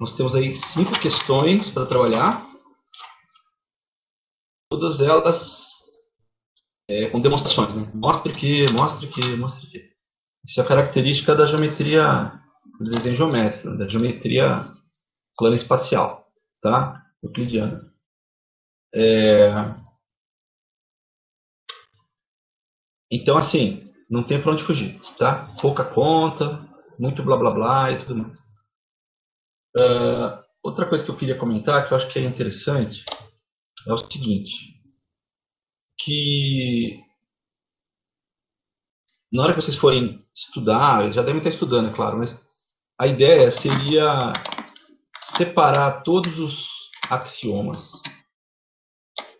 nós temos aí 5 questões para trabalhar, todas elas com demonstrações, né? Mostre que, mostre que, mostre que. Isso é a característica da geometria, do desenho geométrico, da geometria plana espacial, tá? Euclidiana. Então, assim, não tem para onde fugir, tá? Pouca conta, muito blá blá blá e tudo mais. Outra coisa que eu queria comentar, que eu acho que é interessante, é o seguinte, que na hora que vocês forem estudar, já devem estar estudando, é claro, mas a ideia seria separar todos os axiomas.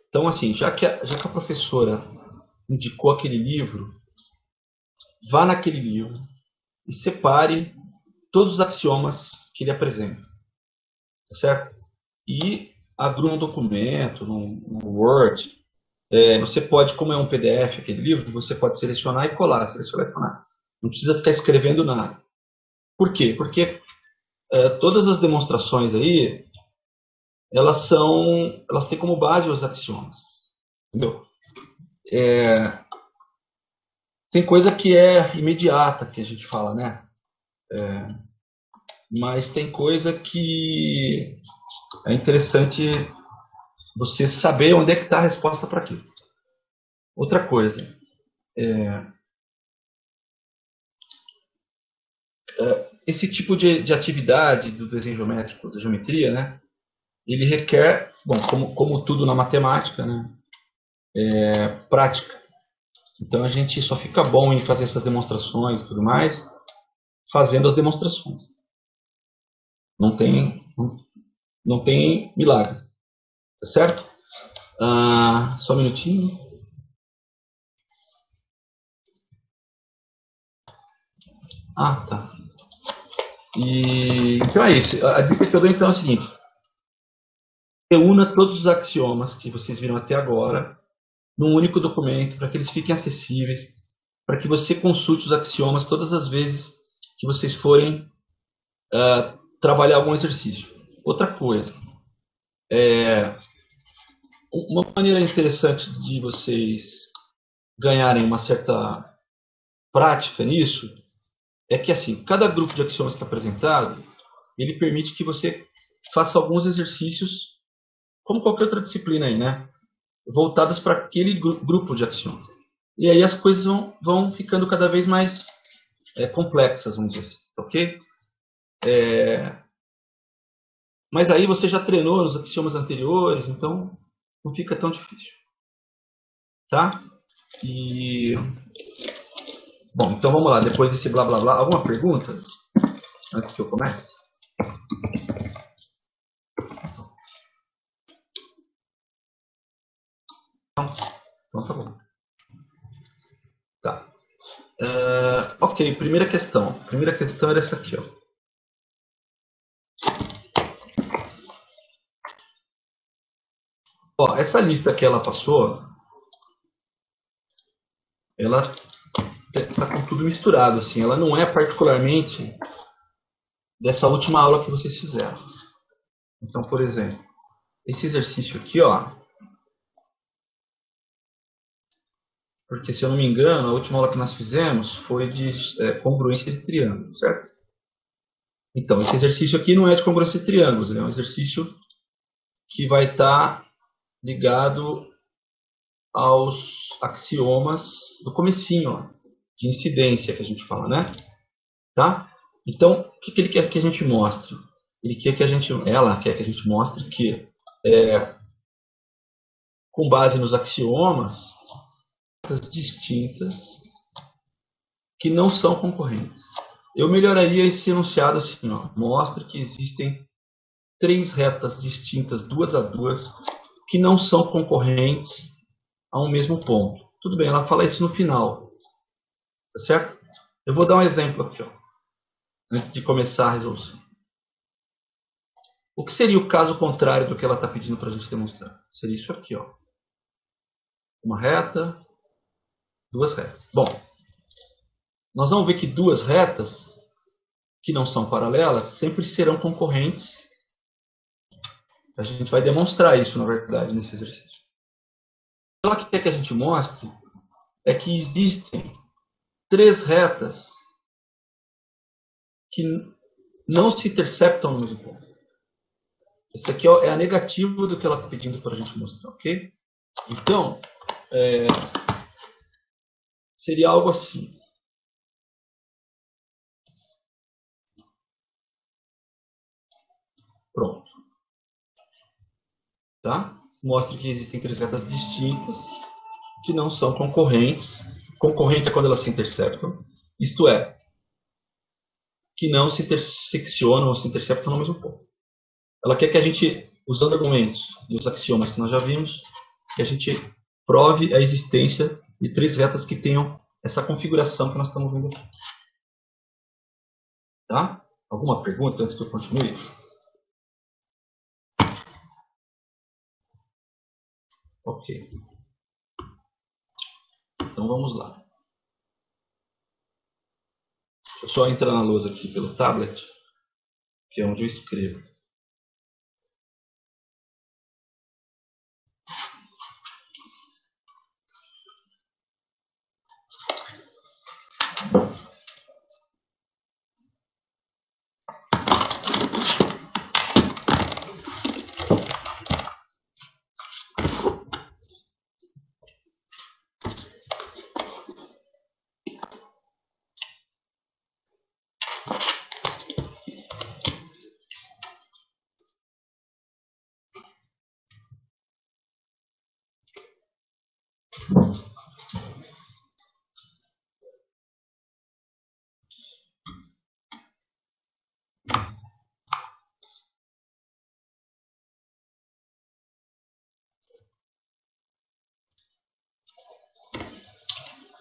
Então, assim, já que a professora indicou aquele livro, vá naquele livro e separe todos os axiomas que ele apresenta, tá certo? E abra um documento, no Word. Você pode, como é um PDF aquele livro, você pode selecionar e colar, selecionar e colar. Não precisa ficar escrevendo nada. Por quê? Porque todas as demonstrações aí, elas têm como base os axiomas. Entendeu? Tem coisa que é imediata, que a gente fala, né? Mas tem coisa que é interessante você saber onde é que está a resposta para aquilo. Outra coisa, esse tipo de atividade do desenho geométrico, da geometria, né? Ele requer, bom, como tudo na matemática, né? Prática. Então a gente só fica bom em fazer essas demonstrações e tudo mais, fazendo as demonstrações. Não tem milagre. Tá certo? Só um minutinho. Tá. Então é isso. A dica que eu dou então é a seguinte: reúna todos os axiomas que vocês viram até agora num único documento para que eles fiquem acessíveis, para que você consulte os axiomas todas as vezes que vocês forem trabalhar algum exercício. Outra coisa, uma maneira interessante de vocês ganharem uma certa prática nisso é que, assim, cada grupo de axiomas que é apresentado, ele permite que você faça alguns exercícios, como qualquer outra disciplina aí, né? Voltadas para aquele grupo de axiomas. E aí as coisas vão ficando cada vez mais complexas, vamos dizer assim, ok? Mas aí você já treinou nos axiomas anteriores, então não fica tão difícil, tá? E bom, então vamos lá. Depois desse blá blá blá, alguma pergunta antes que eu comece? Então tá bom. Tá. Ok, primeira questão. Primeira questão era essa aqui, ó. Ó, essa lista que ela passou, ela tá com tudo misturado, assim. Ela não é particularmente dessa última aula que vocês fizeram. Então, por exemplo, esse exercício aqui, ó. Porque, se eu não me engano, a última aula que nós fizemos foi de congruência de triângulos, certo? Então, esse exercício aqui não é de congruência de triângulos, é um exercício que vai estar ligado aos axiomas do comecinho, ó, de incidência que a gente fala, né? Tá? Então, o que ele quer que a gente mostre? Ela quer que a gente mostre que, com base nos axiomas, distintas que não são concorrentes. Eu melhoraria esse enunciado assim, ó. Mostra que existem 3 retas distintas, duas a duas, que não são concorrentes a um mesmo ponto. Tudo bem, ela fala isso no final. Tá certo? Eu vou dar um exemplo aqui, ó, antes de começar a resolução. O que seria o caso contrário do que ela está pedindo para a gente demonstrar? Seria isso aqui, ó. Uma reta, duas retas. Bom, nós vamos ver que duas retas que não são paralelas sempre serão concorrentes. A gente vai demonstrar isso, na verdade, nesse exercício. Então, o que quer que a gente mostre é que existem três retas que não se interceptam no mesmo ponto. Esse aqui é a negativa do que ela está pedindo para a gente mostrar, ok? Então, seria algo assim. Pronto. Tá? Mostra que existem três retas distintas que não são concorrentes. Concorrente é quando elas se interceptam. Isto é, que não se interseccionam ou se interceptam no mesmo ponto. Ela quer que a gente, usando argumentos e os axiomas que nós já vimos, que a gente prove a existência de três retas que tenham essa configuração que nós estamos vendo aqui. Tá? Alguma pergunta antes que eu continue? Ok. Então vamos lá. Deixa eu só entrar na lousa aqui pelo tablet, que é onde eu escrevo.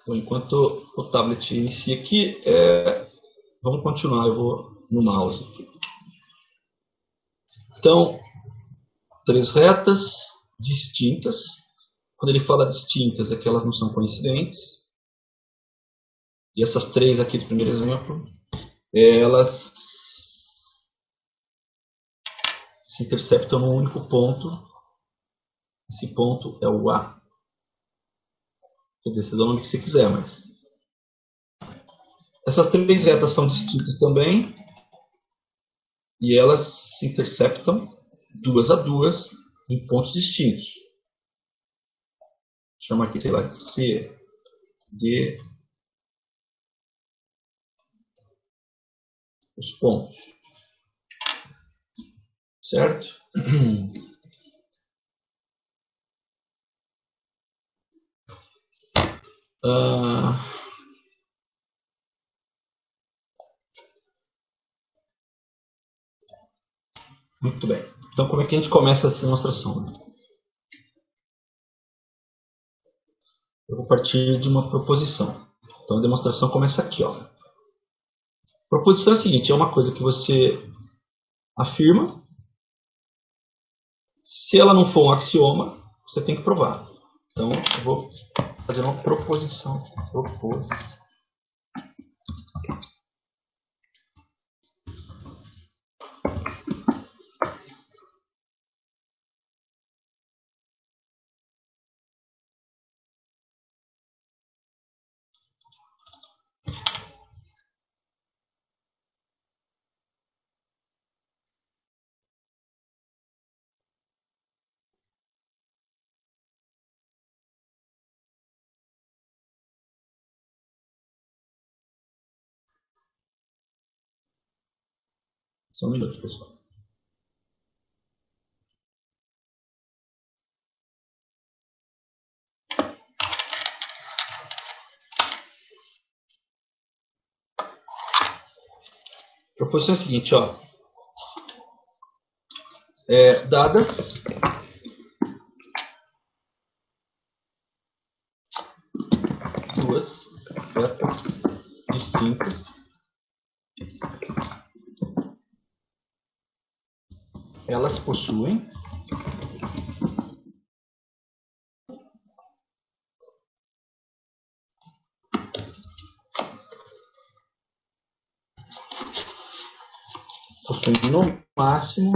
Então, enquanto o tablet inicia aqui, vamos continuar. Eu vou no mouse aqui. Então, três retas distintas. Quando ele fala distintas, é que elas não são coincidentes. E essas três aqui do primeiro exemplo, elas se interceptam num único ponto. Esse ponto é o A. Quer dizer, você dá o nome que você quiser, mas... Essas três retas são distintas também. E elas se interceptam duas a duas em pontos distintos. Chama aqui, sei lá, de C, D, os pontos. Certo? Muito bem. Então, como é que a gente começa essa demonstração? Eu vou partir de uma proposição. Então, a demonstração começa aqui. Ó. Proposição é a seguinte, é uma coisa que você afirma. Se ela não for um axioma, você tem que provar. Então, eu vou fazer uma proposição. Só um minuto, pessoal. A proposição é a seguinte, ó. Dadas duas retas distintas, elas possuem máximo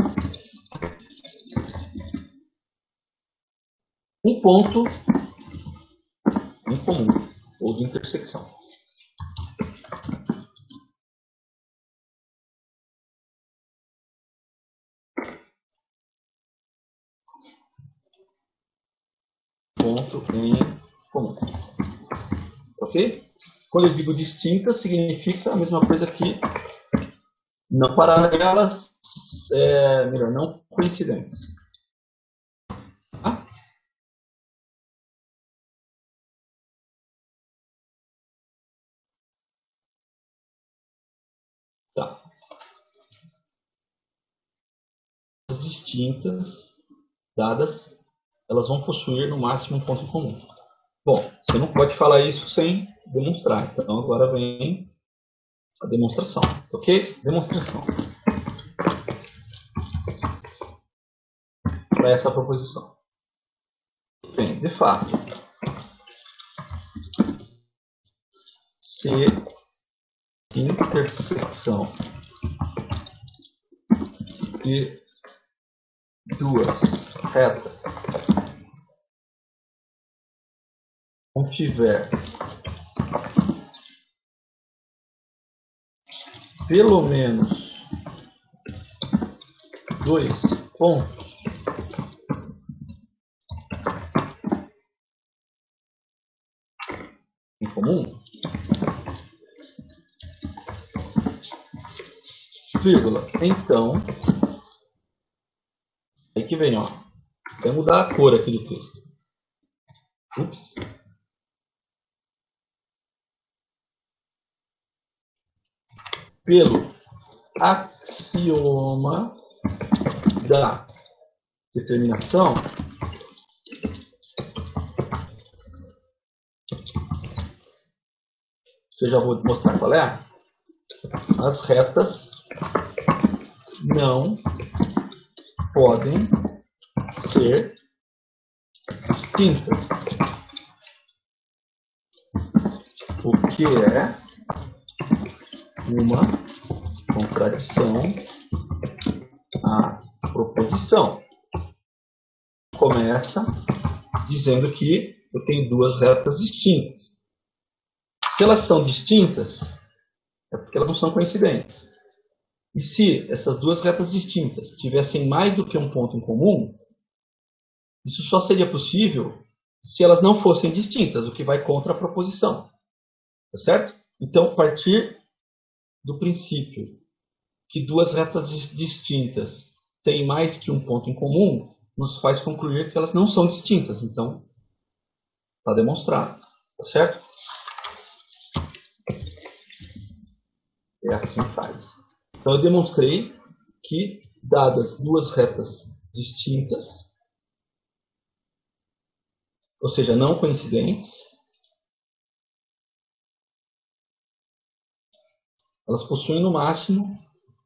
um ponto em comum ou de intersecção. Ponto em comum. Ok? Quando eu digo distinta, significa a mesma coisa que não paralelas, melhor, não coincidentes. Ah? Tá. As distintas, dadas, elas vão possuir no máximo um ponto em comum. Bom, você não pode falar isso sem demonstrar. Então agora vem a demonstração. Ok? Demonstração. Para essa proposição. Bem, de fato, se intersecção de duas retas contiver pelo menos dois pontos em comum, vírgula, então, aí que vem, ó, vai mudar a cor aqui do texto. Ups. Pelo axioma da determinação, eu já vou mostrar qual é, as retas não podem ser distintas, o que é uma contradição à proposição. Começa dizendo que eu tenho duas retas distintas. Se elas são distintas, é porque elas não são coincidentes. E se essas duas retas distintas tivessem mais do que um ponto em comum, isso só seria possível se elas não fossem distintas, o que vai contra a proposição. Tá certo? Então, partir do princípio que duas retas distintas têm mais que um ponto em comum, nos faz concluir que elas não são distintas. Então, está demonstrado. Tá certo? É assim que faz. Então, eu demonstrei que, dadas duas retas distintas, ou seja, não coincidentes, elas possuem no máximo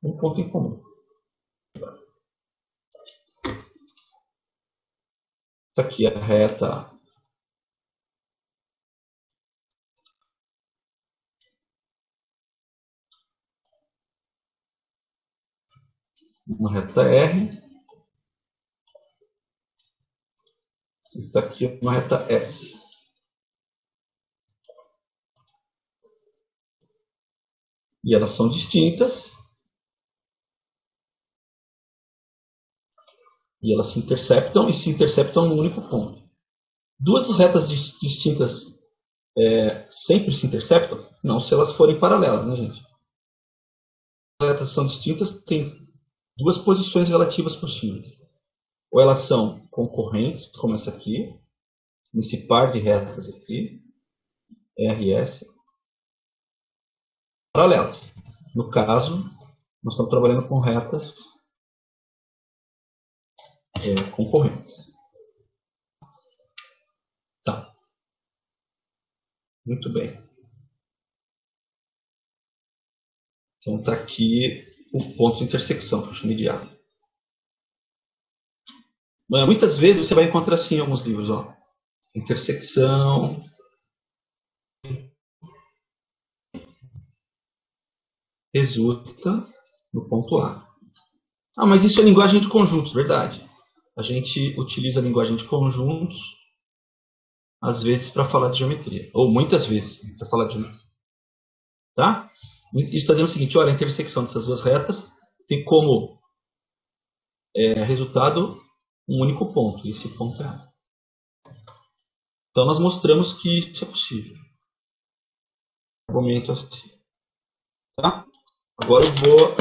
um ponto em comum. Isso aqui é a reta uma reta R. E está aqui uma reta S. E elas são distintas. E elas se interceptam e se interceptam no único ponto. Duas retas distintas sempre se interceptam? Não, se elas forem paralelas, né, gente? As retas são distintas, têm duas posições relativas possíveis. Ou elas são concorrentes, como essa aqui, nesse par de retas aqui, R e S, paralelas. No caso, nós estamos trabalhando com retas concorrentes. Tá. Muito bem. Então está aqui o ponto de intersecção que eu chamei de A. Muitas vezes você vai encontrar assim em alguns livros, ó. Intersecção resulta no ponto A. Ah, mas isso é linguagem de conjuntos, verdade. A gente utiliza a linguagem de conjuntos, às vezes, para falar de geometria. Ou muitas vezes, para falar de geometria. Tá? Isso está dizendo o seguinte, olha, a intersecção dessas duas retas tem como resultado um único ponto. E esse ponto é A. Então, nós mostramos que isso é possível. Argumento assim. Tá? Agora eu vou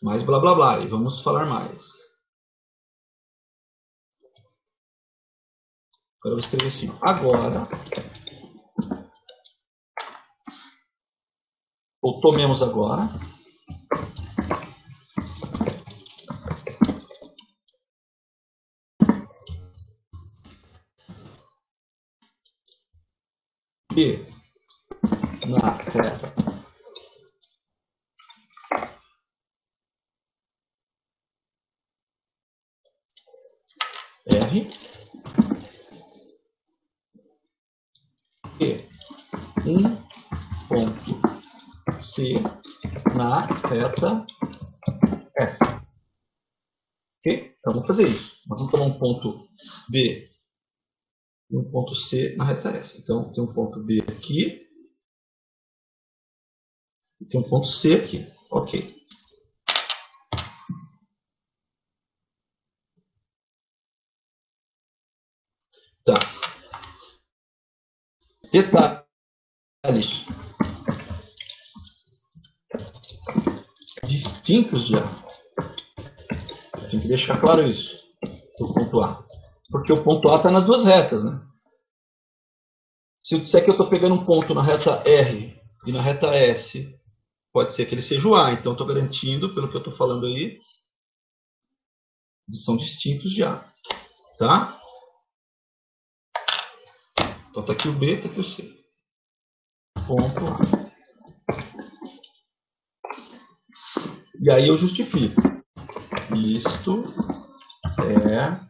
mais blá blá blá e vamos falar mais. Agora eu vou escrever assim. Agora, ou tomemos agora, que na reta R e um ponto C na reta S. Ok? Então vamos fazer isso. Nós vamos tomar um ponto B e um ponto C na reta S. Então tem um ponto B aqui e tem um ponto C aqui. Ok. Tá. Detalhes distintos de A. Tem que deixar claro isso. Do ponto A. Porque o ponto A está nas duas retas, né? Se eu disser que eu estou pegando um ponto na reta R e na reta S, pode ser que ele seja o A. Então, estou garantindo, pelo que eu estou falando aí, eles são distintos de A. Tá? Então, está aqui o B, está aqui o C. Ponto A. E aí eu justifico. Isto é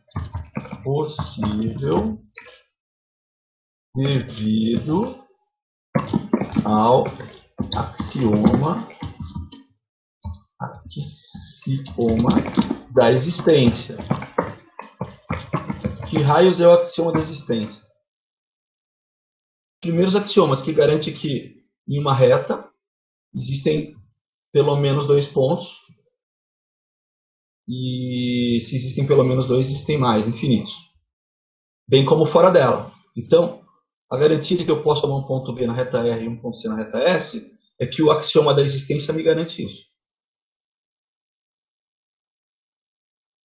possível devido ao axioma da existência. Que raios é o axioma da existência? Primeiros axiomas que garante que em uma reta existem pelo menos dois pontos e se existem pelo menos dois, existem mais, infinitos. Bem como fora dela. Então, a garantia de que eu posso tomar um ponto B na reta R e um ponto C na reta S é que o axioma da existência me garante isso.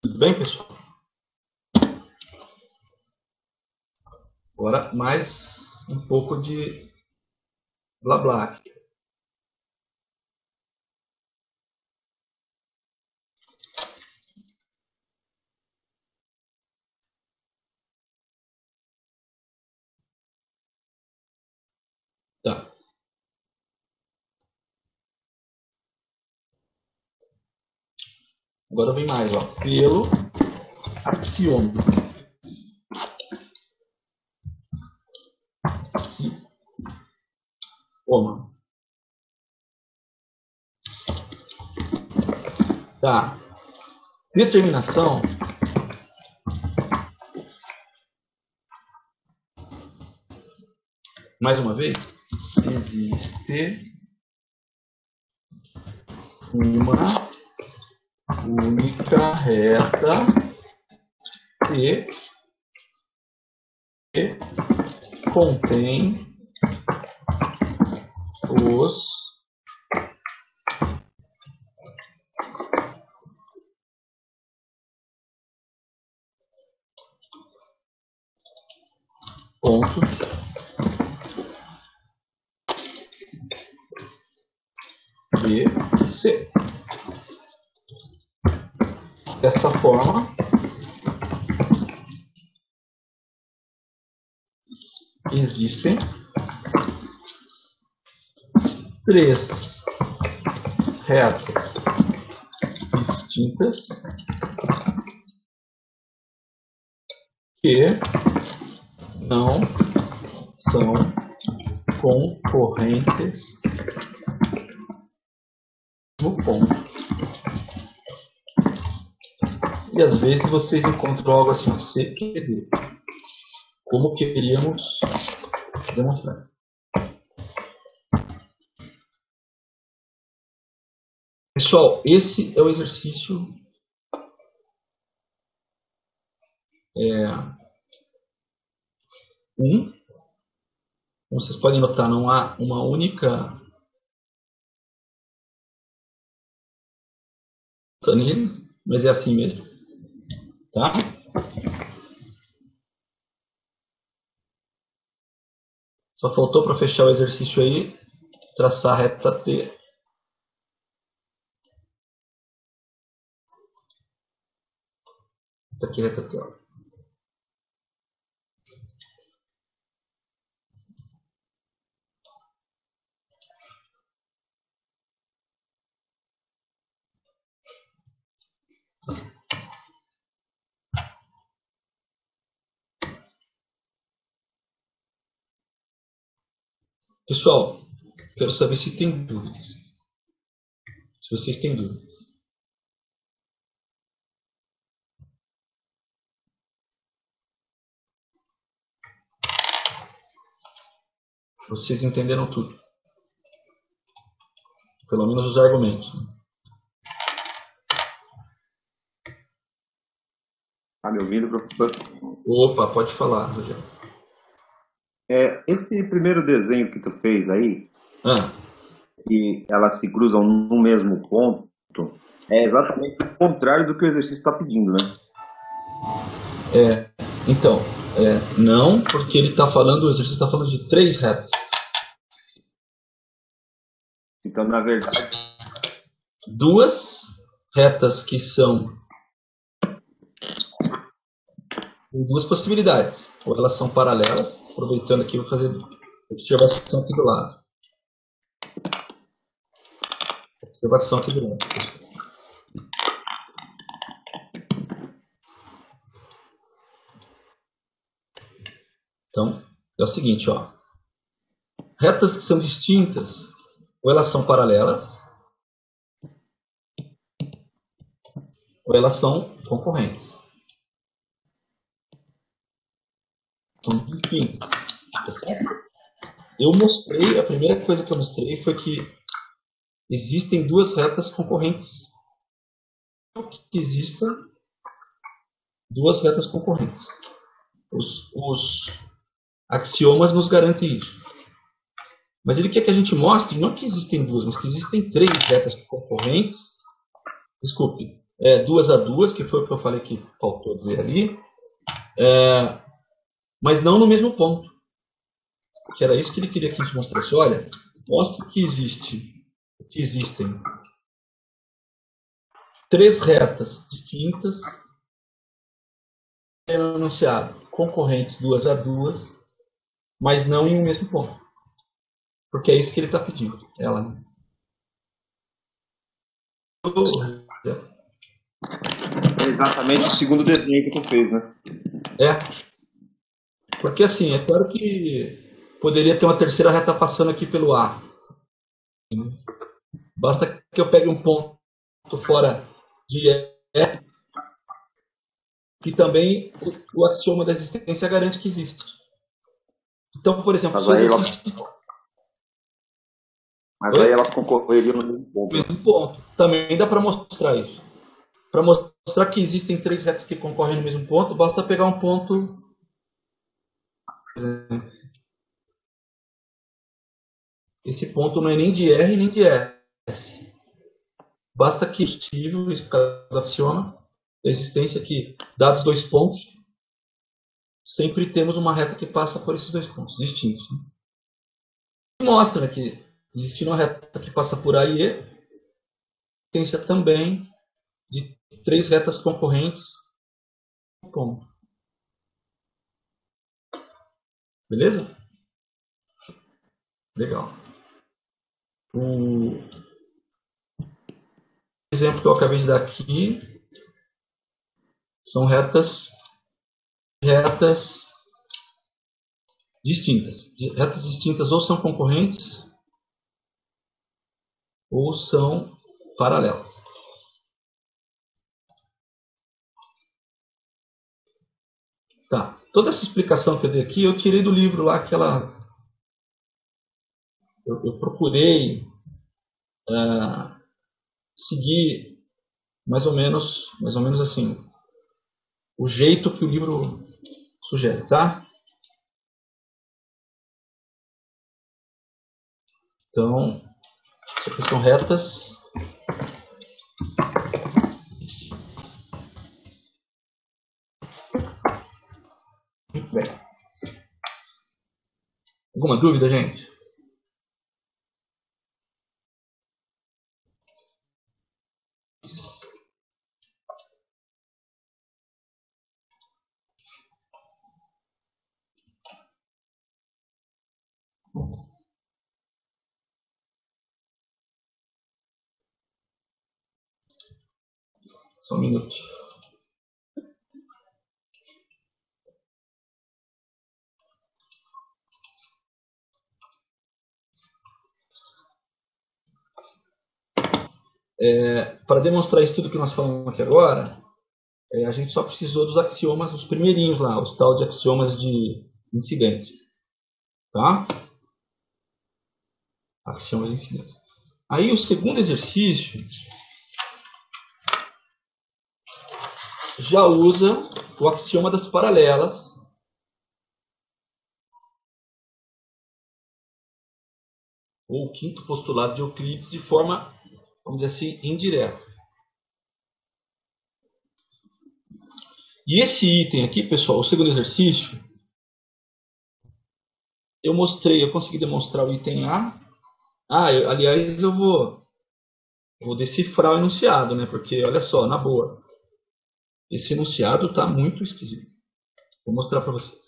Tudo bem, pessoal? Agora, mais um pouco de blá blá aqui. Tá. Agora vem mais, ó. Pelo axioma. Axioma. Tá. Determinação mais uma vez, existe uma única reta que contém os pontos B e C. Dessa forma, existem três retas distintas que não são concorrentes no ponto. e às vezes vocês encontram algo assim, C e D. Como queríamos demonstrar. Pessoal, esse é o exercício 1. Como vocês podem notar, não há uma única nele, mas é assim mesmo. Tá? Só faltou para fechar o exercício aí, traçar a reta T. Tá aqui a reta T. Ó. Pessoal, quero saber se tem dúvidas. Se vocês têm dúvidas. Vocês entenderam tudo. Pelo menos os argumentos. Tá me ouvindo, professor? Opa, pode falar, Rogério. Esse primeiro desenho que tu fez aí, Ah, que elas se cruzam no mesmo ponto, é exatamente o contrário do que o exercício está pedindo, né? então, não, porque ele está falando, o exercício está falando de 3 retas. Então, na verdade, 2 retas que são tem 2 possibilidades. Ou elas são paralelas, aproveitando aqui, vou fazer observação aqui do lado. Observação aqui do lado. Então, é o seguinte, ó. Retas que são distintas, ou elas são paralelas, ou elas são concorrentes. São distintas. Tá certo? Eu mostrei, a primeira coisa que eu mostrei foi que existem 2 retas concorrentes. Que existam 2 retas concorrentes. Os axiomas nos garantem isso. Mas ele quer que a gente mostre não que existem 2, mas que existem 3 retas concorrentes. Desculpe, 2 a 2, que foi o que eu falei que faltou dizer ali. Mas não no mesmo ponto. Que era isso que ele queria que a gente mostrasse. Olha, mostre que existem 3 retas distintas no enunciado, concorrentes 2 a 2, mas não em um mesmo ponto. Porque é isso que ele está pedindo. Ela. é exatamente o segundo desenho que tu fez, né? Porque assim, é claro que poderia ter uma terceira reta passando aqui pelo A. Basta que eu pegue um ponto fora de E, que também o axioma da existência garante que existe. Então, por exemplo, Mas aí elas concorreriam no mesmo ponto. Também dá para mostrar isso. Para mostrar que existem 3 retas que concorrem no mesmo ponto, basta pegar um ponto. Esse ponto não é nem de R nem de S. Basta que possível, isso por causa do axioma, a existência que, dados 2 pontos, sempre temos uma reta que passa por esses 2 pontos distintos. Né? Mostra que existindo uma reta que passa por A e E, existência também de 3 retas concorrentes no ponto. Beleza? Legal. O exemplo que eu acabei de dar aqui são retas distintas. Retas distintas ou são concorrentes ou são paralelas. Tá. Toda essa explicação que eu dei aqui, eu tirei do livro lá, eu procurei seguir mais ou menos assim, o jeito que o livro sugere, tá? Então, isso aqui são retas. Muito bem. Alguma dúvida, gente? Só um minuto. Para demonstrar isso tudo que nós falamos aqui agora, a gente só precisou dos axiomas, os primeirinhos lá, os tal de axiomas de incidência. Tá? Axiomas de incidência. Aí o segundo exercício já usa o axioma das paralelas, ou o quinto postulado de Euclides, de forma, vamos dizer assim, indireta. E esse item aqui, pessoal, o segundo exercício, eu consegui demonstrar o item A. Aliás, eu vou decifrar o enunciado, né? Porque, olha só, na boa, esse enunciado está muito esquisito. Vou mostrar para vocês.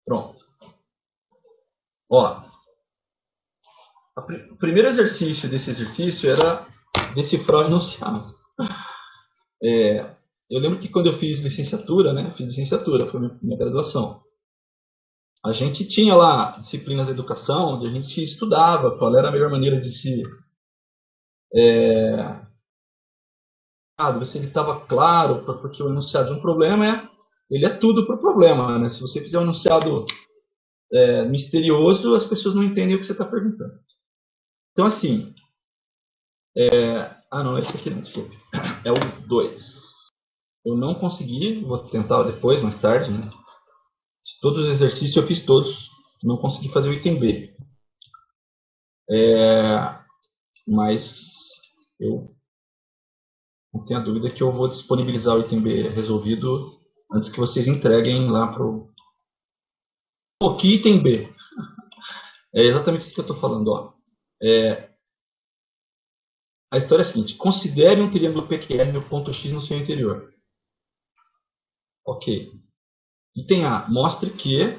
Pronto. Ó, o primeiro exercício desse exercício era decifrar o enunciado. Eu lembro que quando eu fiz licenciatura, né? Fiz licenciatura, foi minha graduação. A gente tinha lá disciplinas de educação, onde a gente estudava qual era a melhor maneira de se ver se ele estava claro, porque o enunciado de um problema ele é tudo para o problema, né? Se você fizer um enunciado misterioso, as pessoas não entendem o que você está perguntando. Então, assim, não, esse aqui não, desculpe. É o 2. Eu não consegui, vou tentar depois, mais tarde, né? Todos os exercícios eu fiz todos, não consegui fazer o item B. Mas eu não tenho a dúvida que eu vou disponibilizar o item B resolvido antes que vocês entreguem lá pro... Pô, que item B? É exatamente isso que eu estou falando. Ó. A história é a seguinte. Considere um triângulo PQR o ponto X no seu interior. Ok. Item A. Mostre que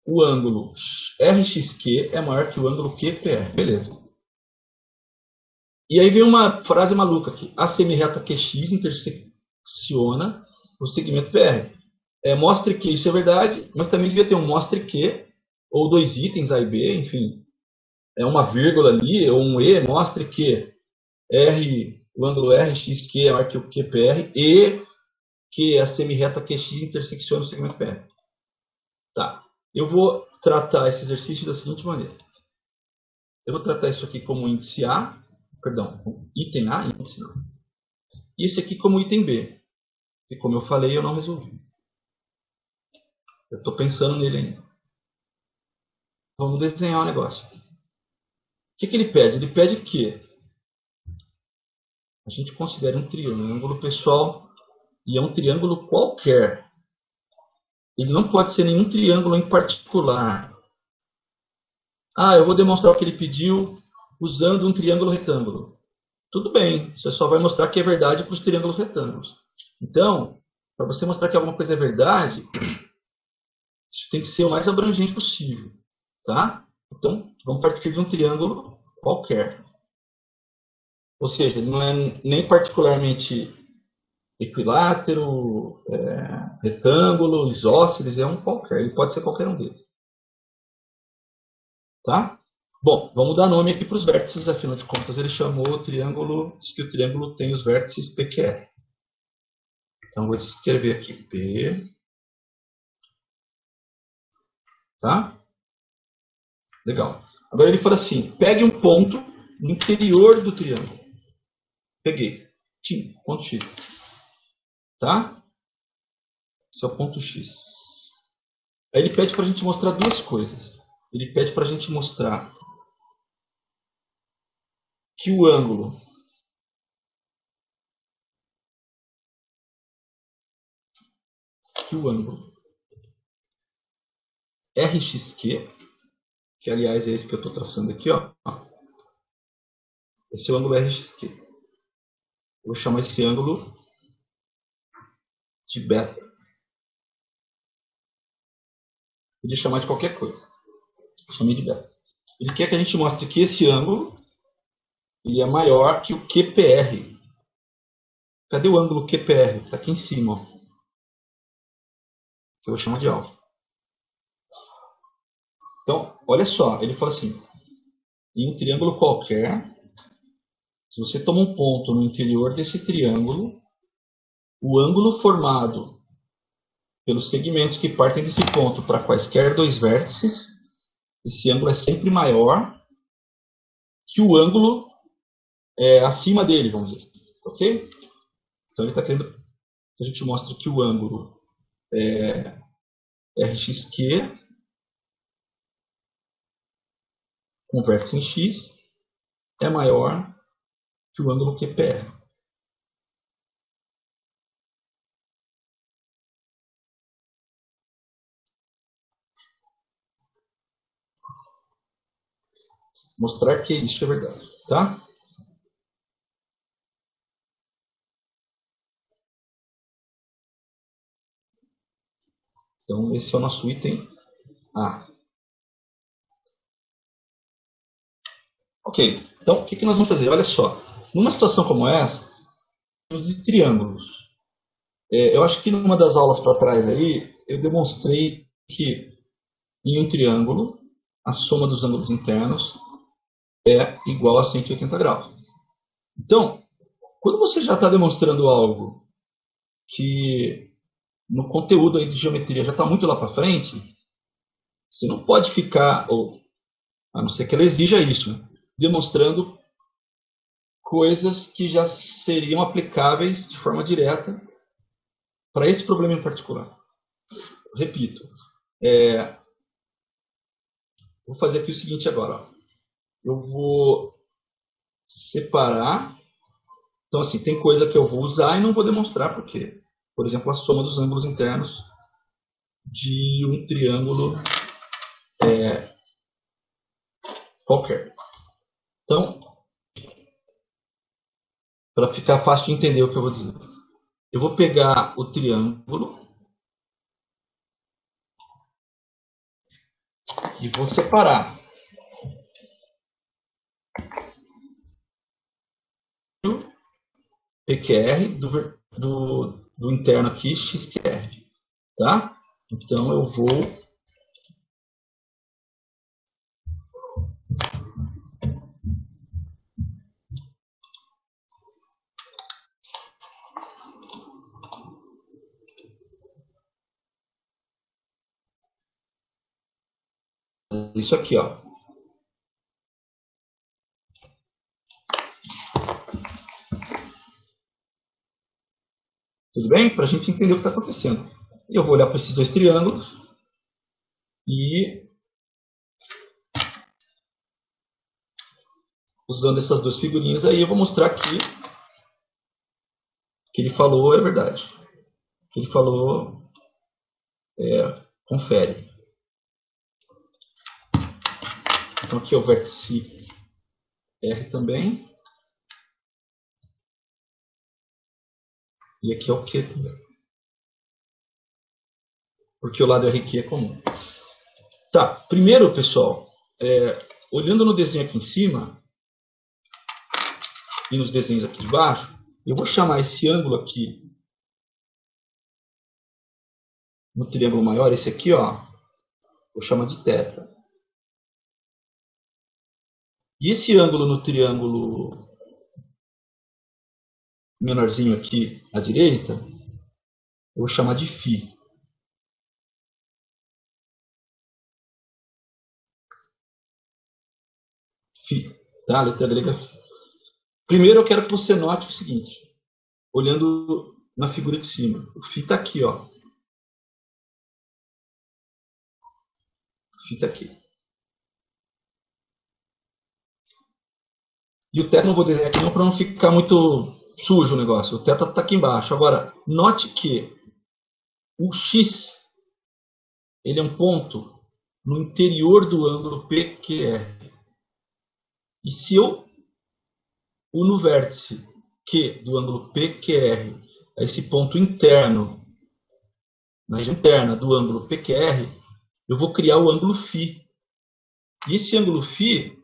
o ângulo RXQ é maior que o ângulo QPR. Beleza. E aí vem uma frase maluca aqui. A semirreta QX intersecciona o segmento PR. Mostre que isso é verdade, mas também devia ter um mostre que, ou dois itens, A e B, enfim. Uma vírgula ali, ou um E, mostre que o ângulo RXQ é maior que o QPR e que a semirreta QX intersecciona o segmento PR. Tá. Eu vou tratar esse exercício da seguinte maneira. Eu vou tratar isso aqui como índice A, item A, índice A. E esse aqui como item B, que como eu falei, eu não resolvi. Eu estou pensando nele ainda. Vamos desenhar um negócio. O que ele pede? Ele pede que a gente considere um triângulo pessoal, e é um triângulo qualquer. Ele não pode ser nenhum triângulo em particular. Ah, eu vou demonstrar o que ele pediu usando um triângulo retângulo. Tudo bem, você só vai mostrar que é verdade para os triângulos retângulos. Então, para você mostrar que alguma coisa é verdade, isso tem que ser o mais abrangente possível. Tá? Então, vamos partir de um triângulo qualquer. Ou seja, ele não é nem particularmente equilátero, retângulo, isósceles, é um qualquer. Ele pode ser qualquer um deles. Tá? Bom, vamos dar nome aqui para os vértices, afinal de contas ele chamou o triângulo, diz que o triângulo tem os vértices PQR. Então vou escrever aqui P. Tá? Legal. Agora ele fala assim, pegue um ponto no interior do triângulo. Peguei. Tim, ponto X. Tá? Esse é o ponto X. Aí ele pede para a gente mostrar duas coisas. Ele pede para a gente mostrar que o ângulo RXQ, que aliás é esse que eu estou traçando aqui, ó. Esse é o ângulo RXQ. Eu vou chamar esse ângulo de beta. Podia chamar de qualquer coisa. Eu chamei de beta. Ele quer que a gente mostre que esse ângulo ele é maior que o QPR. Cadê o ângulo QPR? Está aqui em cima, ó. Que eu vou chamar de alfa. Então, olha só, ele fala assim, em um triângulo qualquer, se você toma um ponto no interior desse triângulo, o ângulo formado pelos segmentos que partem desse ponto para quaisquer dois vértices, esse ângulo é sempre maior que o ângulo acima dele, vamos dizer. Ok? Então ele está querendo que a gente mostre que o ângulo RXQ com vértice em X é maior que o ângulo QPR. Mostrar que isso é verdade. Tá? Então esse é o nosso item A. Ok, então o que nós vamos fazer? Olha só, numa situação como essa, de triângulos, eu acho que numa das aulas para trás aí, eu demonstrei que em um triângulo, a soma dos ângulos internos é igual a 180 graus. Então, quando você já está demonstrando algo que no conteúdo aí de geometria já está muito lá para frente, você não pode ficar, ou a não ser que ela exija isso, né, demonstrando coisas que já seriam aplicáveis de forma direta para esse problema em particular. Repito, vou fazer aqui o seguinte agora. Ó. Eu vou separar. Então, assim, tem coisa que eu vou usar e não vou demonstrar porque, por exemplo, a soma dos ângulos internos de um triângulo qualquer. Então, para ficar fácil de entender o que eu vou dizer, eu vou pegar o triângulo e vou separar o PQR do interno aqui, XQR. Tá? Então, eu vou isso aqui, ó. Tudo bem? Para a gente entender o que está acontecendo. E eu vou olhar para esses dois triângulos e, usando essas duas figurinhas aí, eu vou mostrar que o que ele falou é verdade. O que ele falou confere. Então aqui é o vértice R também. E aqui é o Q também. Porque o lado RQ é comum. Tá, primeiro, pessoal, olhando no desenho aqui em cima e nos desenhos aqui de baixo, eu vou chamar esse ângulo aqui no triângulo maior, esse aqui, ó, vou chamar de θ. E esse ângulo no triângulo menorzinho aqui à direita, eu vou chamar de φ. Φ, tá? A letra grega φ. Primeiro eu quero que você note o seguinte, olhando na figura de cima. O φ está aqui, ó. O φ está aqui. E o θ não vou desenhar aqui não para não ficar muito sujo o negócio. O θ está aqui embaixo. Agora, note que o x ele é um ponto no interior do ângulo PQR. E se eu uno o vértice Q do ângulo PQR a esse ponto interno, na região interna do ângulo PQR, eu vou criar o ângulo φ. E esse ângulo φ,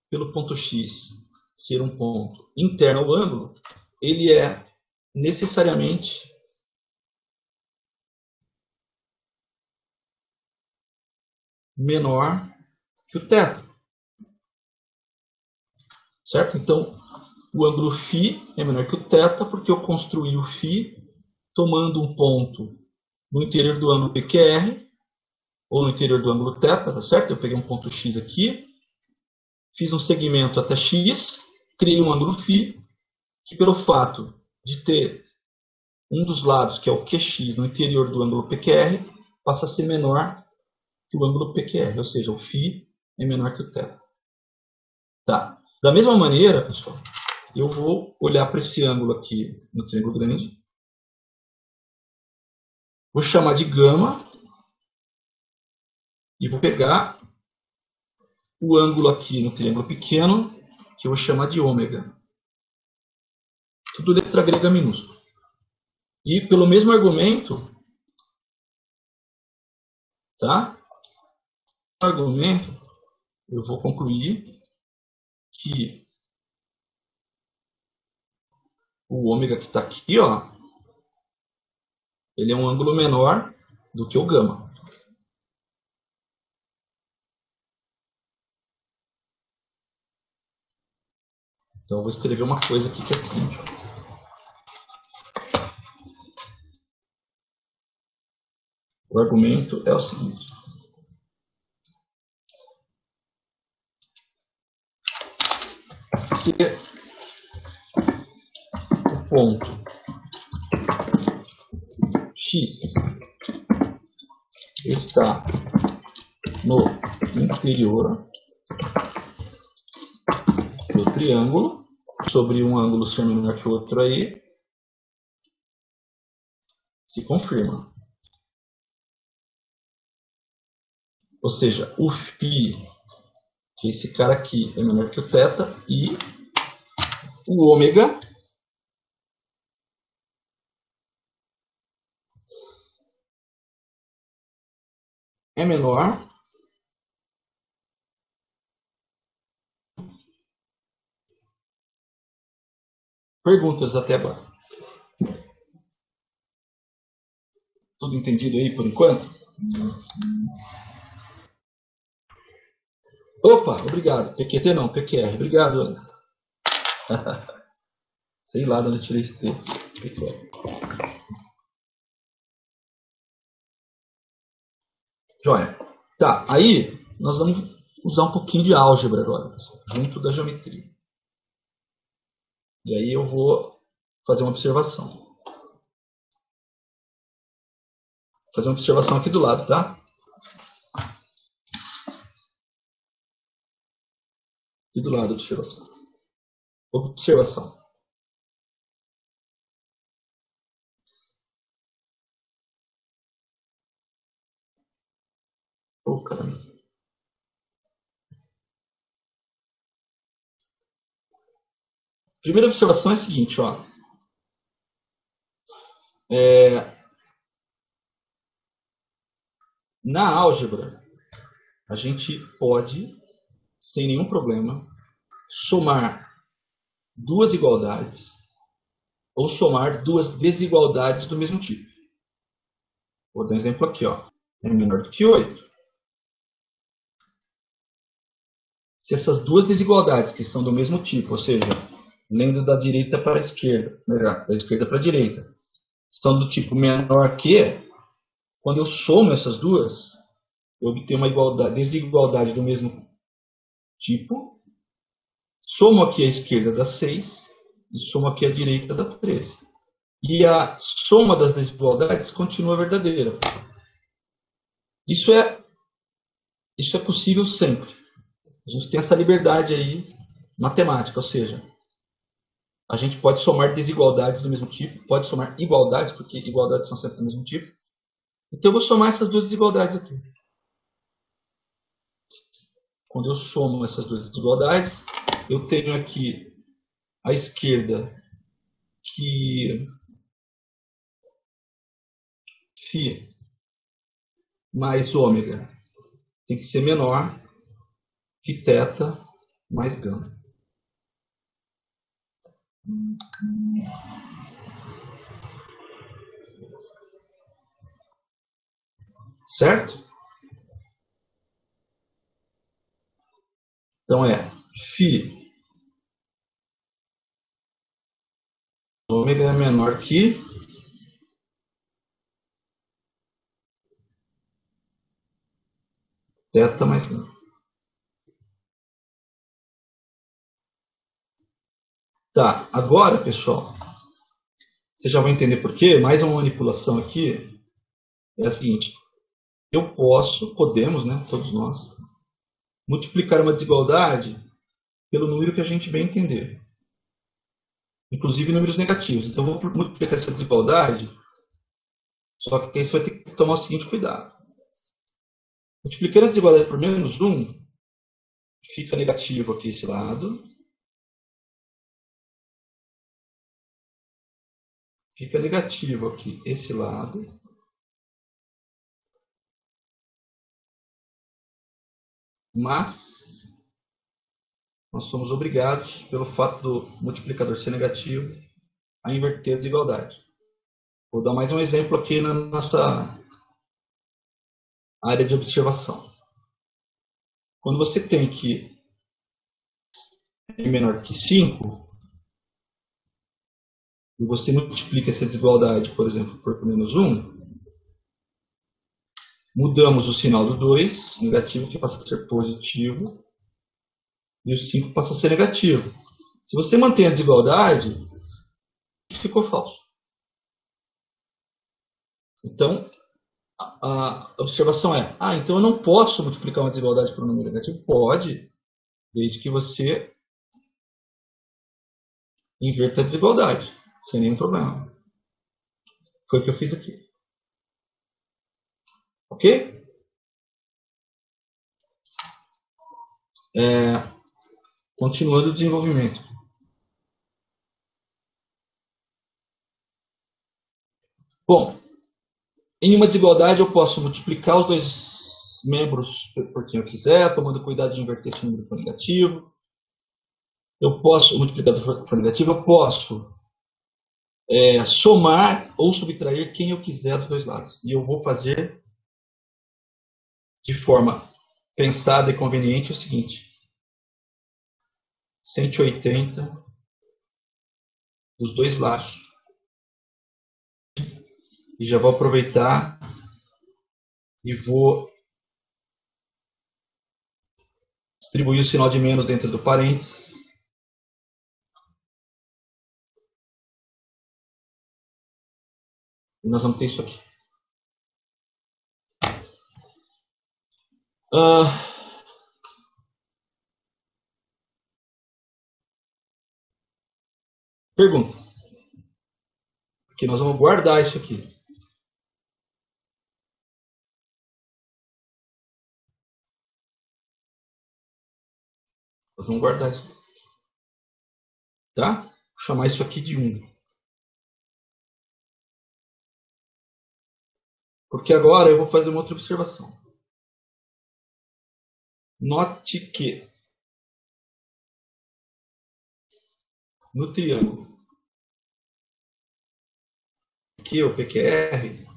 pelo ponto x ser um ponto interno ao ângulo, ele é necessariamente menor que o θ. Certo? Então, o ângulo φ é menor que o θ porque eu construí o φ tomando um ponto no interior do ângulo PQR ou no interior do ângulo θ, tá certo? Eu peguei um ponto x aqui, fiz um segmento até x, criei um ângulo φ que pelo fato de ter um dos lados, que é o QX, no interior do ângulo PQR, passa a ser menor que o ângulo PQR, ou seja, o φ é menor que o θ. Tá. Da mesma maneira, pessoal, eu vou olhar para esse ângulo aqui no triângulo grande, vou chamar de gama e vou pegar o ângulo aqui no triângulo pequeno, que eu vou chamar de ômega. Tudo letra grega minúscula. E pelo mesmo argumento, tá? Eu vou concluir que o ômega que está aqui, ó, ele é um ângulo menor do que o gama. Então eu vou escrever uma coisa aqui que é a seguinte. O argumento é o seguinte. Se o ponto x está no interior do triângulo, sobre um ângulo ser menor que o outro aí, se confirma. Ou seja, o φ, que esse cara aqui é menor que o θ, e o ômega é menor perguntas até agora. Tudo entendido aí por enquanto? Opa, obrigado. PQT não, PQR. Obrigado, Ana. Sei lá de onde eu tirei esse texto. PQR. Joia. Tá, aí nós vamos usar um pouquinho de álgebra agora, junto da geometria. E aí eu vou fazer uma observação. Vou fazer uma observação aqui do lado, tá? Aqui do lado, observação. Observação. cara. Primeira observação é a seguinte, ó. Na álgebra, a gente pode, sem nenhum problema, somar duas igualdades ou somar duas desigualdades do mesmo tipo. Vou dar um exemplo aqui, ó. É menor do que 8. Se essas duas desigualdades que são do mesmo tipo, ou seja, lendo da direita para a esquerda, melhor, da esquerda para a direita, são do tipo menor que, quando eu somo essas duas, eu obtenho uma desigualdade do mesmo tipo, somo aqui a esquerda dá 6 e somo aqui a direita dá 13. E a soma das desigualdades continua verdadeira. Isso é, isso é possível sempre. A gente tem essa liberdade aí matemática, ou seja, a gente pode somar desigualdades do mesmo tipo, pode somar igualdades, porque igualdades são sempre do mesmo tipo. Então eu vou somar essas duas desigualdades aqui. Quando eu somo essas duas desigualdades, eu tenho aqui à esquerda que φ mais ômega tem que ser menor que θ mais gama. Certo? Então é φ ômega é menor que θ mais gama. Tá, agora, pessoal, vocês já vão entender por quê. Mais uma manipulação aqui é a seguinte. Podemos, né, todos nós, multiplicar uma desigualdade pelo número que a gente bem entender. Inclusive números negativos. Então, eu vou multiplicar essa desigualdade, só que aí você vai ter que tomar o seguinte cuidado. Multiplicando a desigualdade por menos 1, fica negativo aqui esse lado. Fica negativo aqui esse lado. Mas nós somos obrigados, pelo fato do multiplicador ser negativo, a inverter a desigualdade. Vou dar mais um exemplo aqui na nossa área de observação. Quando você tem que é menor que 5, e você multiplica essa desigualdade, por exemplo, por menos 1, mudamos o sinal do 2, negativo, que passa a ser positivo, e o 5 passa a ser negativo. Se você mantém a desigualdade, ficou falso. Então, a observação é, então eu não posso multiplicar uma desigualdade por um número negativo? Pode, desde que você inverta a desigualdade, sem nenhum problema. Foi o que eu fiz aqui. Ok? Continuando o desenvolvimento. Bom, em uma desigualdade eu posso multiplicar os dois membros por quem eu quiser, tomando cuidado de inverter esse número por negativo. Eu posso, multiplicador por negativo, eu posso somar ou subtrair quem eu quiser dos dois lados. E eu vou fazer de forma pensada e conveniente o seguinte: 180 dos dois lados. E já vou aproveitar e vou distribuir o sinal de menos dentro do parênteses. E nós vamos ter isso aqui. Perguntas. Porque nós vamos guardar isso aqui. Nós vamos guardar isso. Tá? Vou chamar isso aqui de 1. Porque agora eu vou fazer uma outra observação. Note que no triângulo que o PQR,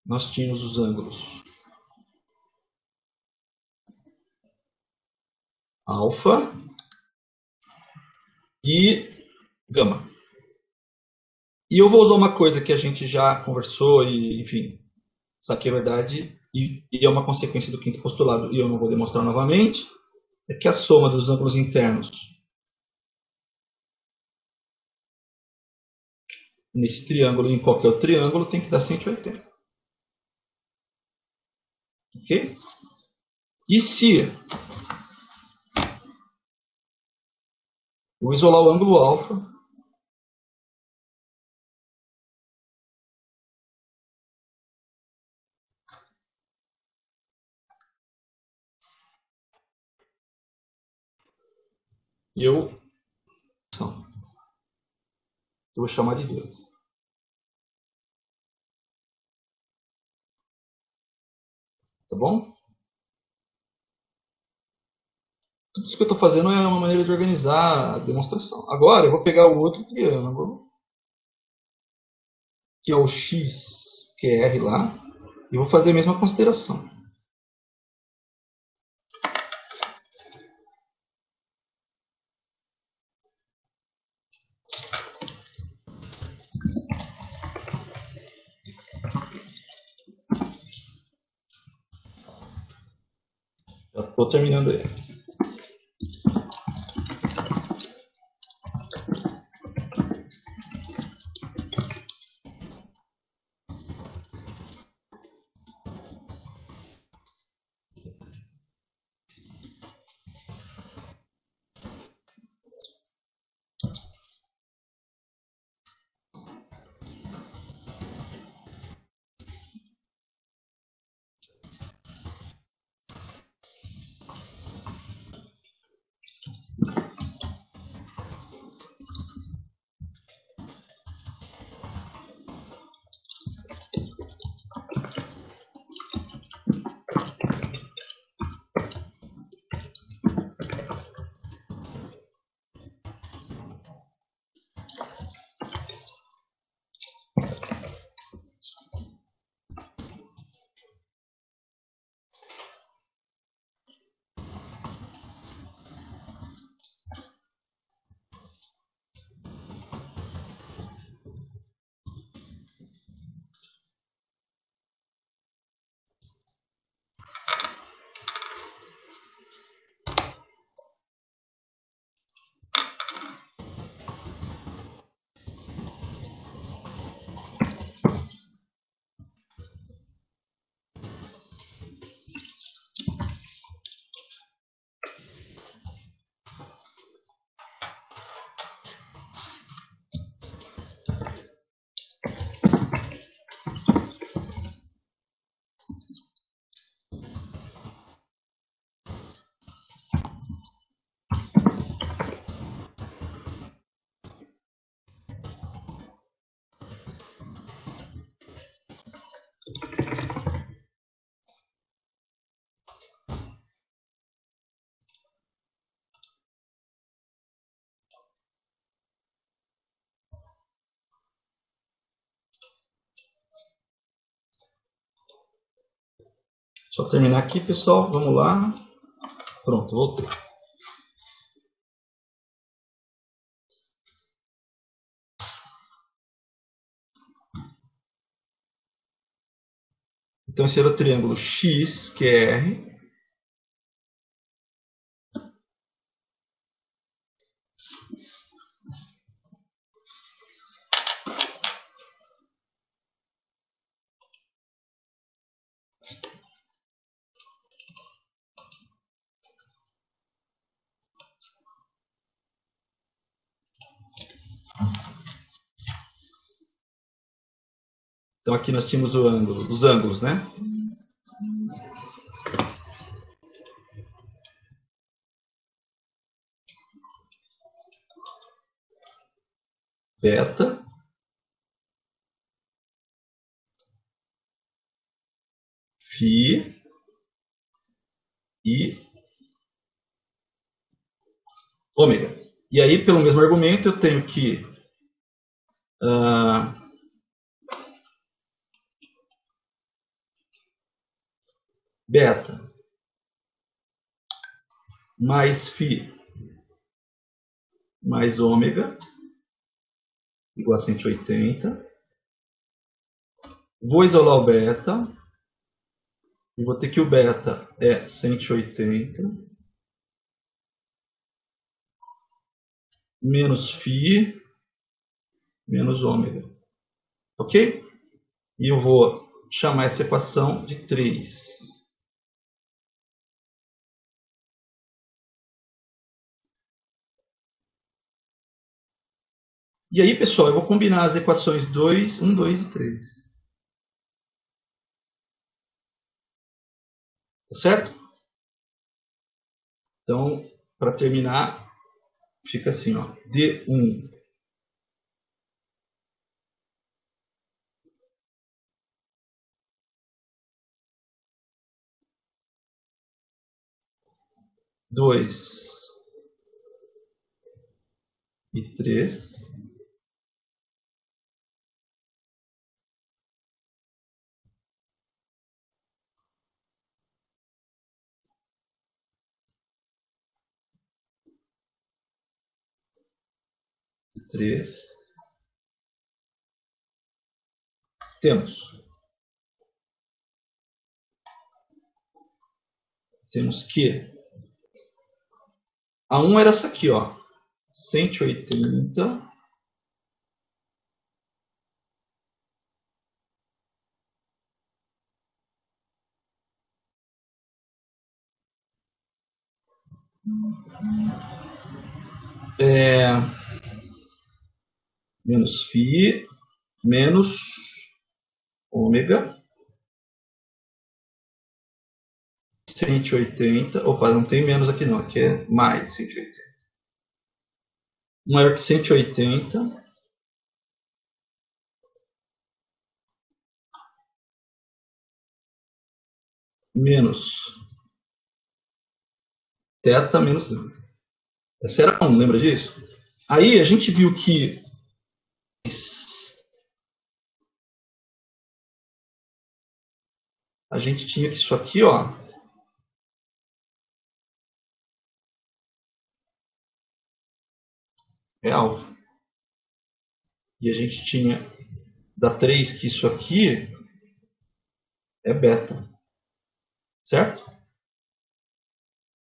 nós tínhamos os ângulos alfa e gama. E eu vou usar uma coisa que a gente já conversou e, enfim, isso aqui é verdade e é uma consequência do quinto postulado e eu não vou demonstrar novamente, é que a soma dos ângulos internos nesse triângulo, em qualquer outro triângulo, tem que dar 180. Ok? E se eu isolar o ângulo alfa, eu vou chamar de 2. Tá bom? Tudo isso que eu estou fazendo é uma maneira de organizar a demonstração. Agora eu vou pegar o outro triângulo, que é o XQR lá, e vou fazer a mesma consideração. Já estou terminando aí. Só terminar aqui, pessoal. Vamos lá. Pronto, voltei. Então esse era o triângulo XQR. Então aqui nós tínhamos o ângulo, os ângulos, né? Beta Φ e ômega. E aí, pelo mesmo argumento, eu tenho que beta mais Φ mais ômega igual a 180. Vou isolar o beta e vou ter que o beta é 180 menos Φ menos ômega. Ok? E eu vou chamar essa equação de 3. E aí, pessoal, eu vou combinar as equações 2, 1, 2 e 3. Tá certo? Então, para terminar, fica assim, ó. D1 2 e 3 e 3 temos que a 1 era essa aqui, ó. 180 menos Φ menos ômega 180. Opa, não tem menos aqui não, aqui é mais 180. Maior que 180 menos θ menos λ. Essa era 1, lembra disso? Aí a gente viu que a gente tinha que isso aqui, ó, é alfa. E a gente tinha da 3 que isso aqui é beta. Certo?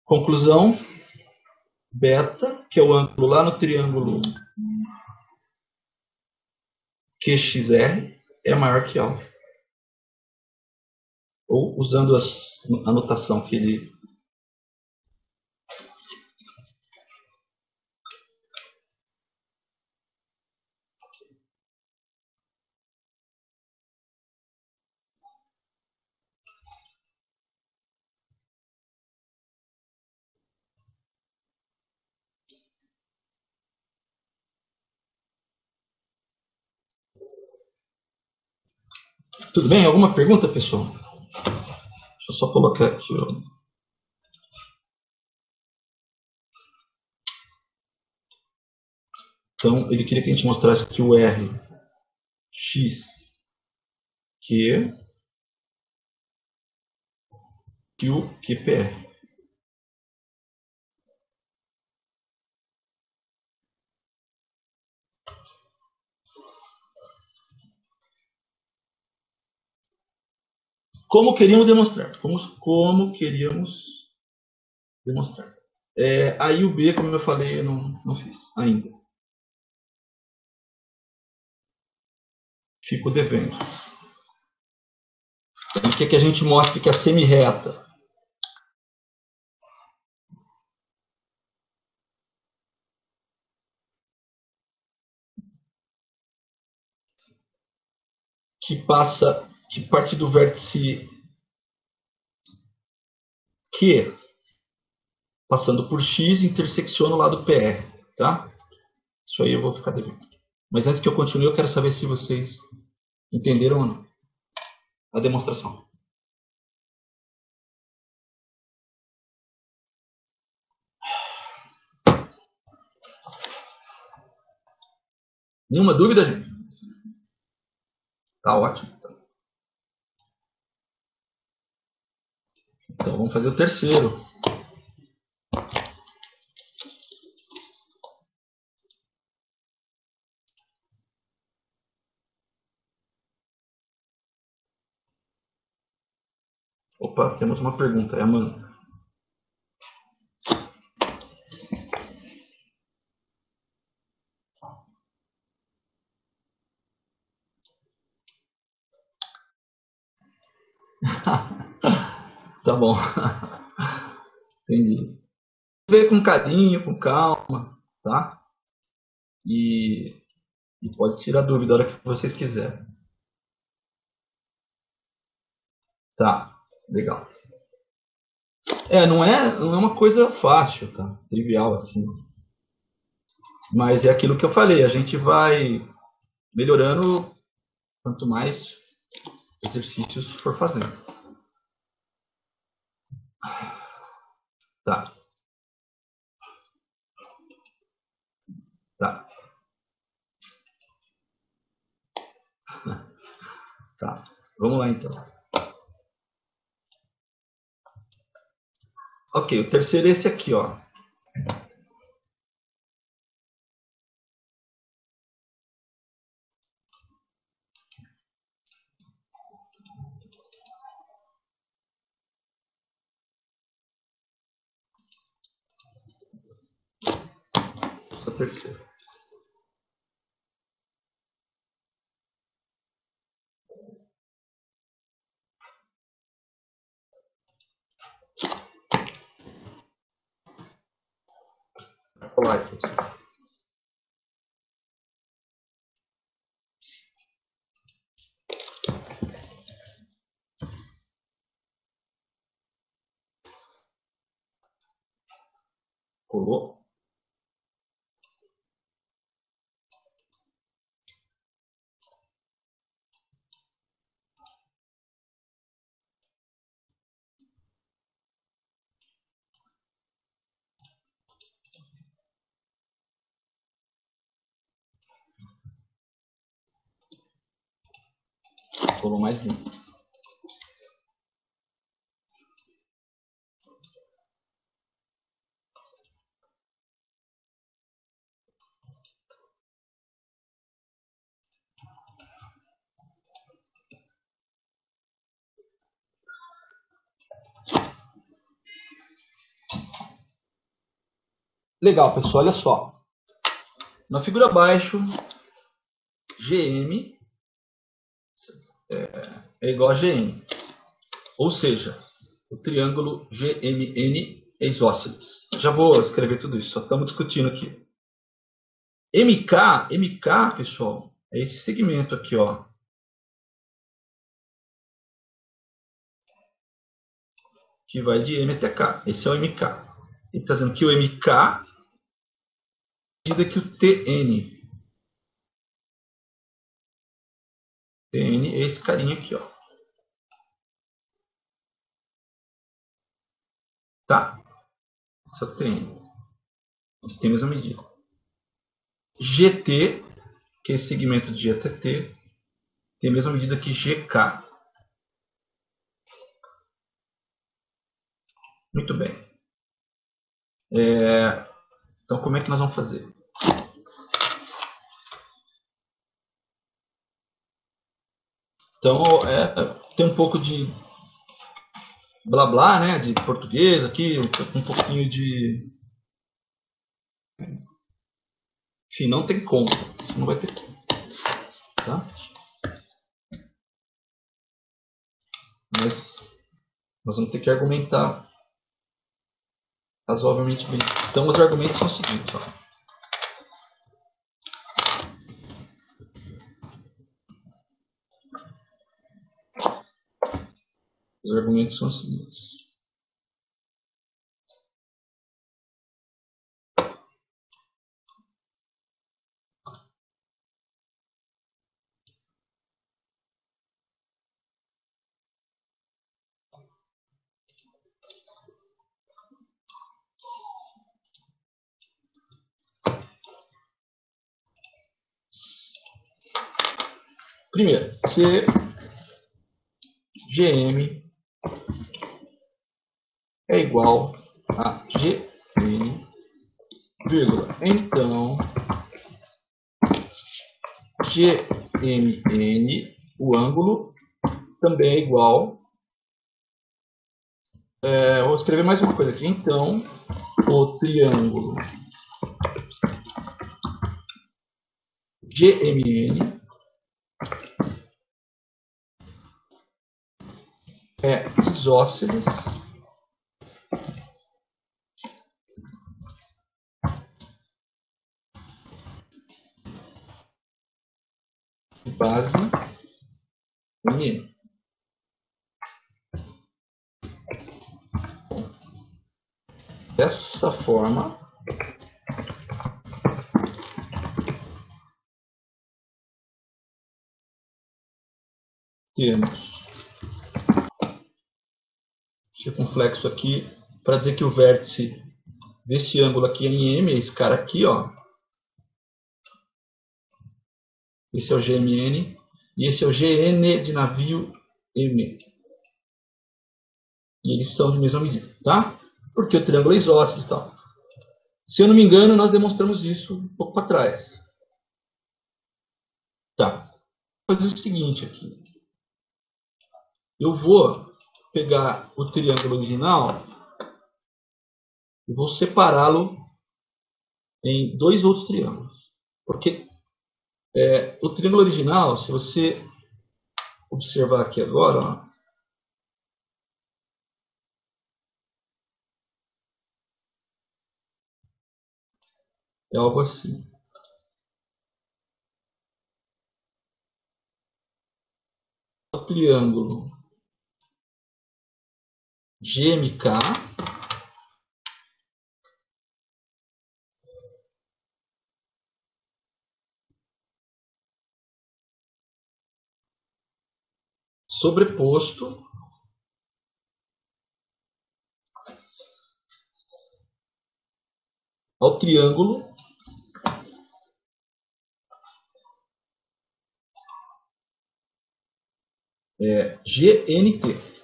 Conclusão, beta, que é o ângulo lá no triângulo QXR, é maior que alfa. Ou usando a notação que ele... Tudo bem? Alguma pergunta, pessoal? Deixa eu só colocar aqui, ó. Então, ele queria que a gente mostrasse que o R, X, Q e o QPR. Como queríamos demonstrar? Como queríamos demonstrar. Aí o B, como eu falei, eu não fiz ainda. Fico devendo. Ele quer que a gente mostre que a semi-reta que parte do vértice Q, passando por X, intersecciona o lado PR, tá? Isso aí eu vou ficar devendo. Mas antes que eu continue, eu quero saber se vocês entenderam ou não a demonstração. Nenhuma dúvida, gente? Tá ótimo. Então vamos fazer o terceiro. Opa, temos uma pergunta. É a Amanda. Tá bom. Entendi. Vê com carinho, com calma, tá? E pode tirar dúvida a hora que vocês quiserem. Tá, legal. Não é uma coisa fácil, tá? Trivial assim. Mas é aquilo que eu falei, a gente vai melhorando quanto mais exercícios for fazendo. Tá. Tá. Tá. Vamos lá então. Ok, o terceiro é esse aqui, ó. Esse é o terceiro. Olá, pessoal. Colou? Colou mais limpo. Legal, pessoal, olha só. Na figura abaixo, GM é igual a GN. Ou seja, o triângulo GMN é isósceles. Já vou escrever tudo isso, só estamos discutindo aqui. MK, pessoal, é esse segmento aqui, ó. Que vai de M até K. Esse é o MK. Ele está dizendo que o MK é medida que o TN. TN é esse carinha aqui, ó. Tá? Esse é o TN. Eles têm a mesma medida. GT, que é esse segmento de GTT, tem a mesma medida que GK. Muito bem. Então, como é que nós vamos fazer? Então, tem um pouco de blá blá, né, de português aqui, um pouquinho de... Enfim, não tem como. Não vai ter como. Tá? Mas nós vamos ter que argumentar razoavelmente bem. Então, os argumentos são os seguintes. Ó. Os argumentos são os seguintes. Primeiro, se GM é igual a GN, vírgula, então GMN, o ângulo, também é igual. Vou escrever mais uma coisa aqui. Então, o triângulo GMN é isósceles de base MN. Dessa forma, temos circunflexo aqui para dizer que o vértice desse ângulo aqui é em M, esse cara aqui, ó. Esse é o GMN e esse é o GN de navio M. E eles são de mesma medida, tá? Porque o triângulo é isósceles e tal. Se eu não me engano, nós demonstramos isso um pouco para trás. Tá. Vou fazer o seguinte aqui. Eu vou pegar o triângulo original e vou separá-lo em dois outros triângulos. Porque o triângulo original, se você observar aqui agora, ó, é algo assim. O triângulo GMK sobreposto ao triângulo GNT.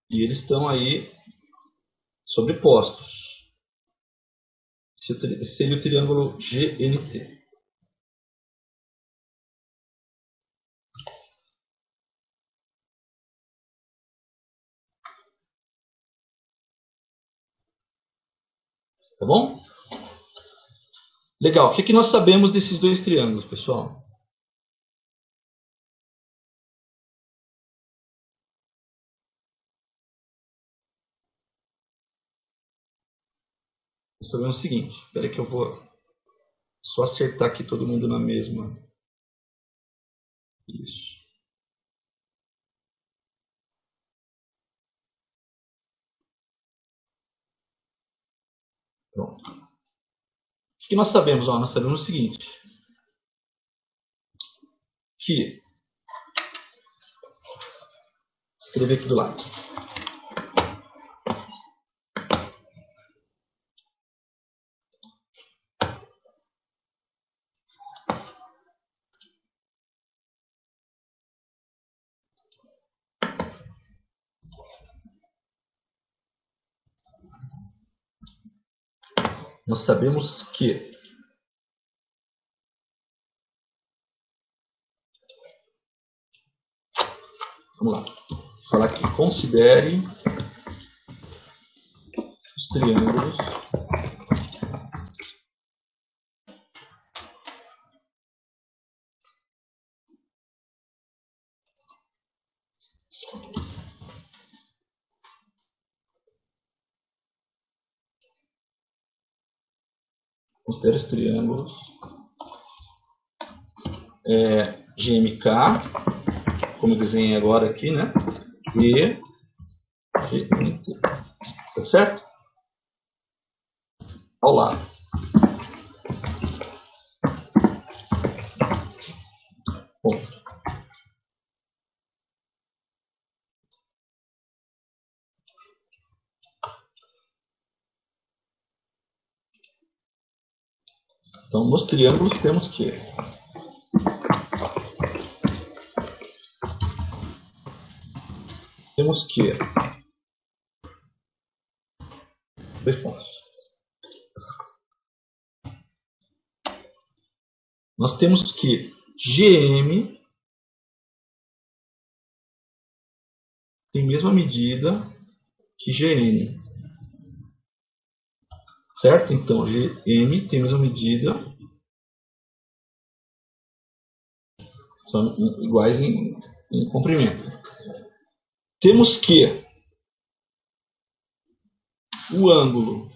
E eles estão aí sobrepostos. Esse seria o triângulo GNT. Tá bom? Legal. O que nós sabemos desses dois triângulos, pessoal? Nós sabemos o seguinte. Espera aí que eu vou só acertar aqui todo mundo na mesma. Isso. Pronto. O que nós sabemos? Nós sabemos o seguinte. Que escrever aqui do lado. Nós sabemos que vamos lá. Vou falar aqui. Considere os triângulos considere os triângulos GMK, como eu desenhei agora aqui, né? E GNT. Tá certo? Ao lado. Ponto. Então, nos triângulos temos que dois pontos. Nós temos que GM tem a mesma medida que GN. Certo? Então, GM tem a mesma medida. São iguais em comprimento. Temos que o ângulo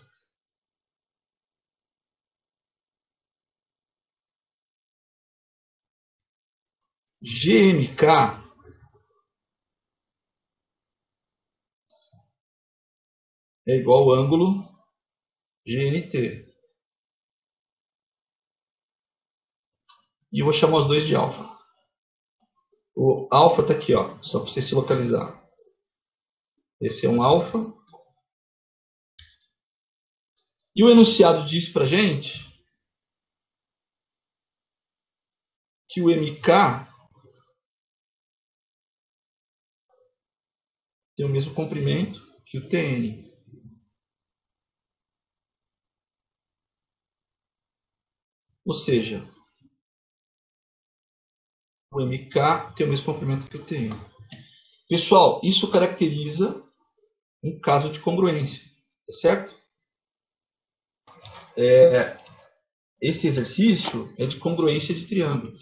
GMK é igual ao ângulo GNT. E eu vou chamar os dois de alfa. O alfa está aqui, ó, só para você se localizar. Esse é um alfa. E o enunciado diz para a gente que o MK tem o mesmo comprimento que o TN. Ou seja, o MK tem o mesmo comprimento que o TN. Pessoal, isso caracteriza um caso de congruência, tá certo? Esse exercício é de congruência de triângulos.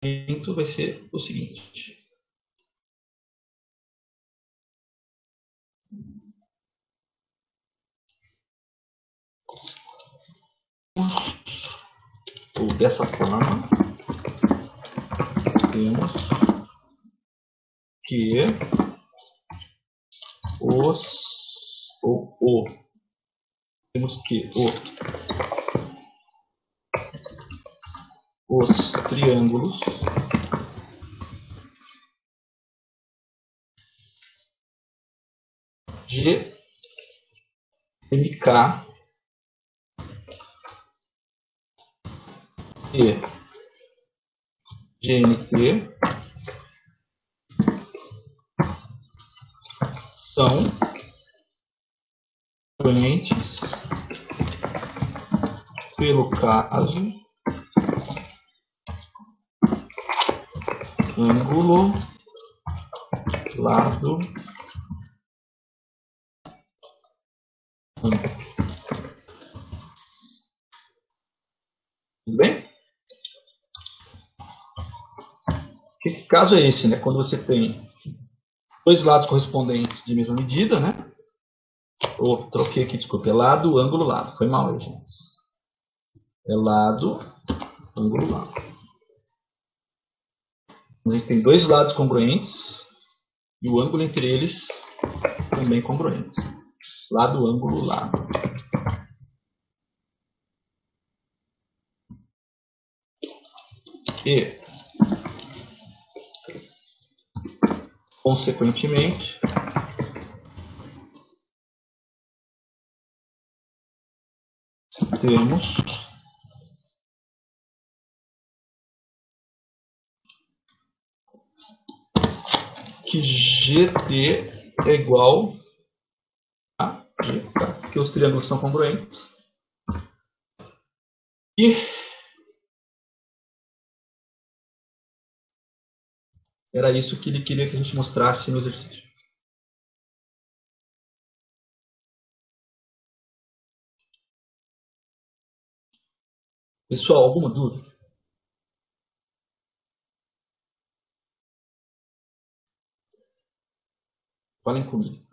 Então vai ser o seguinte. Ou dessa forma, temos que os triângulos GMK e GNT são congruentes pelo caso ângulo, lado, ângulo. Tudo bem? Que caso é esse, né? Quando você tem dois lados correspondentes de mesma medida, né? Ou troquei aqui, desculpa, é lado, ângulo, lado. Foi mal aí, gente. É lado, ângulo, lado. A gente tem dois lados congruentes e o ângulo entre eles também congruente. Lado, ângulo, lado. E, consequentemente, temos que GT é igual a GK, porque os triângulos são congruentes. E era isso que ele queria que a gente mostrasse no exercício. Pessoal, alguma dúvida? Falem comigo.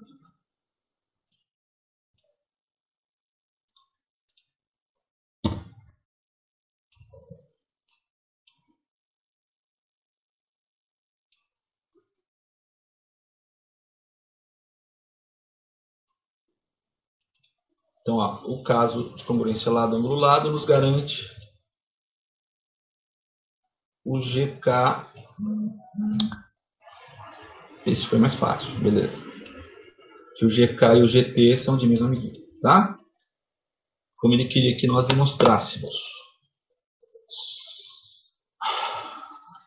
Então, ó, o caso de congruência lado, ângulo, lado nos garante o GK. Esse foi mais fácil, beleza. Que o GK e o GT são de mesma medida, tá? Como ele queria que nós demonstrássemos.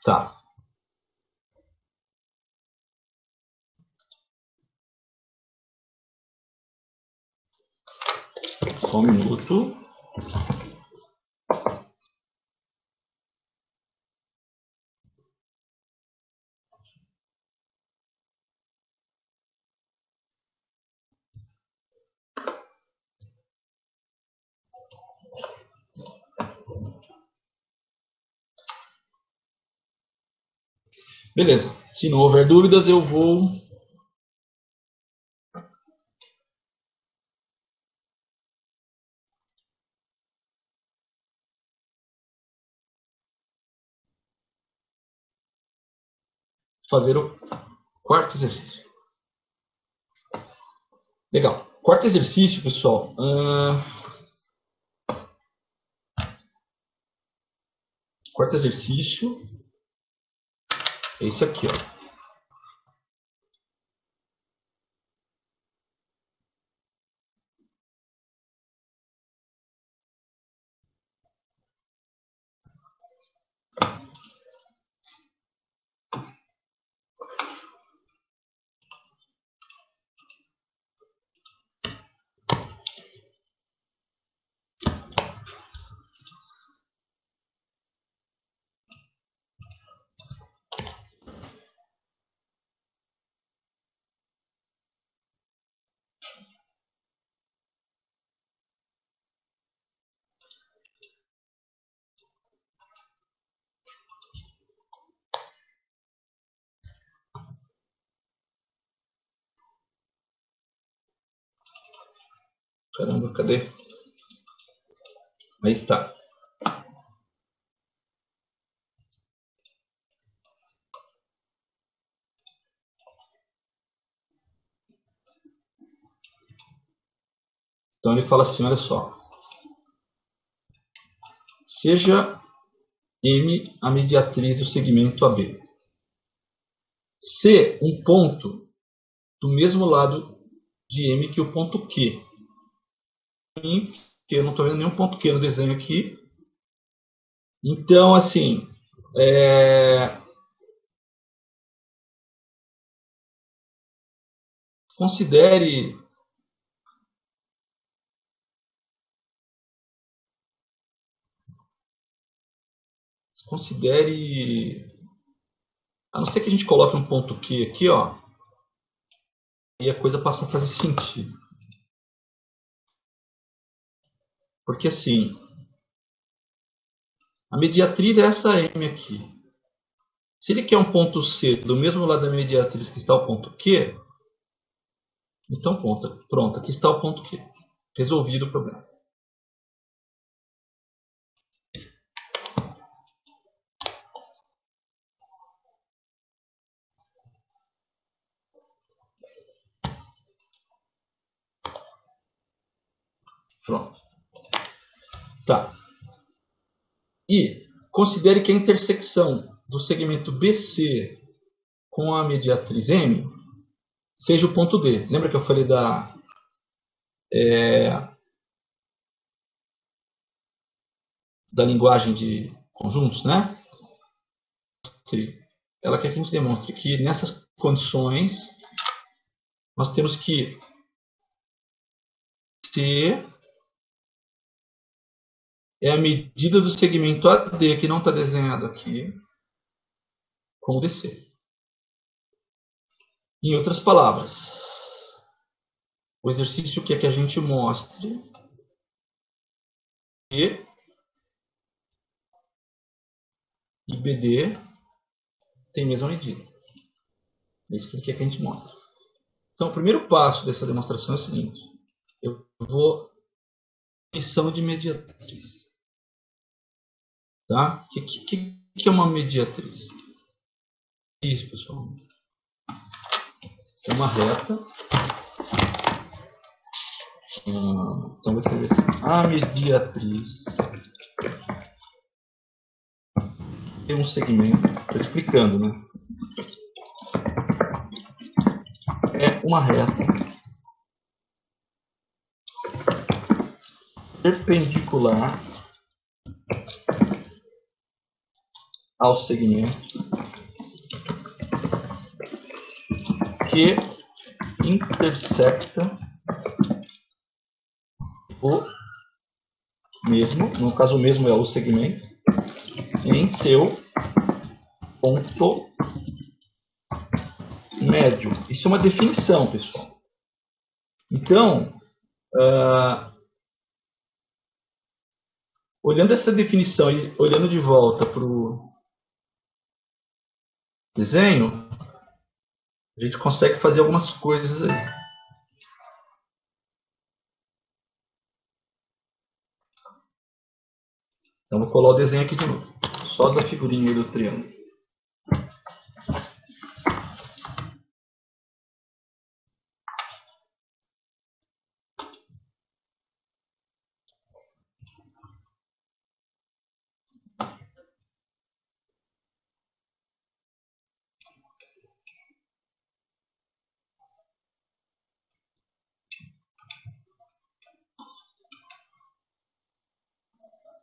Tá. Só um minuto. Beleza. Se não houver dúvidas, eu vou fazer o quarto exercício. Legal. Quarto exercício, pessoal. Quarto exercício. Esse aqui, ó. Caramba, cadê? Aí está. Então ele fala assim, olha só. Seja M a mediatriz do segmento AB. Se um ponto do mesmo lado de M que o ponto Q. Que eu não estou vendo nenhum ponto Q no desenho aqui. Então, assim, considere a não ser que a gente coloque um ponto Q aqui, ó, e a coisa passa a fazer sentido. Porque assim, a mediatriz é essa M aqui. Se ele quer um ponto C do mesmo lado da mediatriz que está o ponto Q, então pronto, aqui está o ponto Q. Resolvido o problema. Pronto. Tá. E considere que a intersecção do segmento BC com a mediatriz M seja o ponto D. Lembra que eu falei da linguagem de conjuntos, né? Ela quer que a gente demonstre que nessas condições nós temos que C é a medida do segmento AD, que não está desenhado aqui, com o DC. Em outras palavras, o exercício quer que a gente mostre E e BD tem a mesma medida. É isso que ele quer que a gente mostre. Então, o primeiro passo dessa demonstração é o seguinte. Eu vou definição de mediatriz. Tá? O que é uma mediatriz? Isso, pessoal. É uma reta Então vou escrever assim. A mediatriz tem um segmento, estou explicando, né? É uma reta perpendicular ao segmento que intersecta o mesmo, no caso o mesmo é o segmento, em seu ponto médio. Isso é uma definição, pessoal. Então, olhando essa definição e olhando de volta para o desenho, a gente consegue fazer algumas coisas aí. Então, vou colar o desenho aqui de novo. Só da figurinha do triângulo.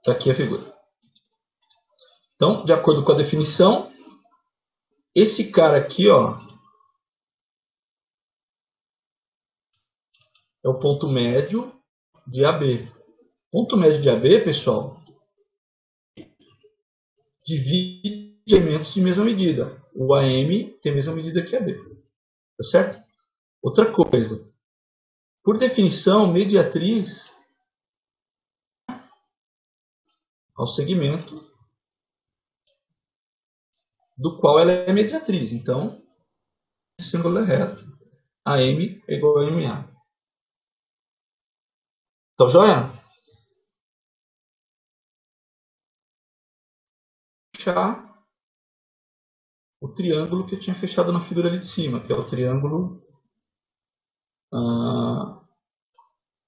Está aqui a figura. Então, de acordo com a definição, esse cara aqui, ó, é o ponto médio de AB. Ponto médio de AB, pessoal, divide elementos de mesma medida. O AM tem a mesma medida que AB. Tá certo? Outra coisa. Por definição, mediatriz ao segmento do qual ela é mediatriz. Então, esse ângulo é reto. AM é igual a MA. Então, joia? Fechar o triângulo que eu tinha fechado na figura ali de cima, que é o triângulo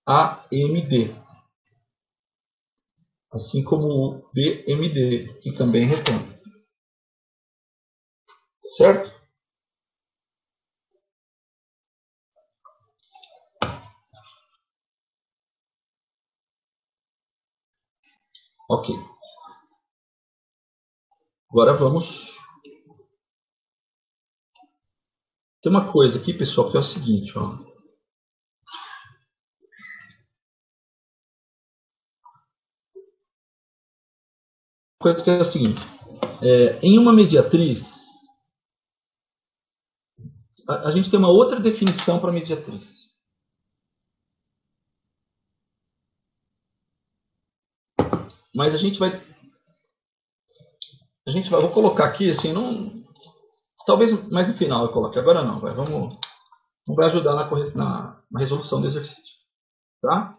AMD. Assim como o BMD, que também é retângulo. Certo? Ok. Agora vamos... Tem uma coisa aqui, pessoal, que é o seguinte, ó. Coisa que é a seguinte. Em uma mediatriz, a gente tem uma outra definição para mediatriz. Mas a gente vai... Vou colocar aqui, assim, não... Talvez mais no final eu coloque. Agora não, vai. Vamos ajudar na resolução do exercício. Tá?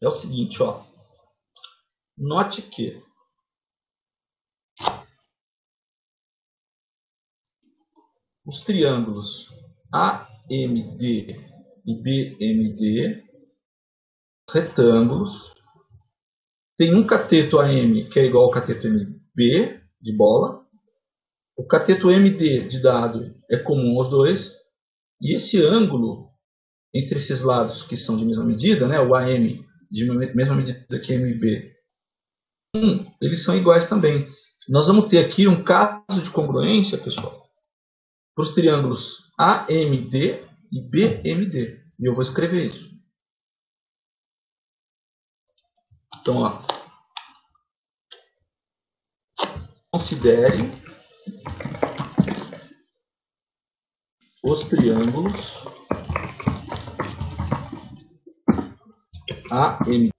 É o seguinte, ó. Note que os triângulos AMD e BMD, retângulos, tem um cateto AM que é igual ao cateto MB de bola, o cateto MD de dado é comum aos dois, e esse ângulo entre esses lados que são de mesma medida, né, o AM de mesma medida que MB, eles são iguais também. Nós vamos ter aqui um caso de congruência, pessoal, para os triângulos AMD e BMD. E eu vou escrever isso. Então, ó, considere os triângulos AMD.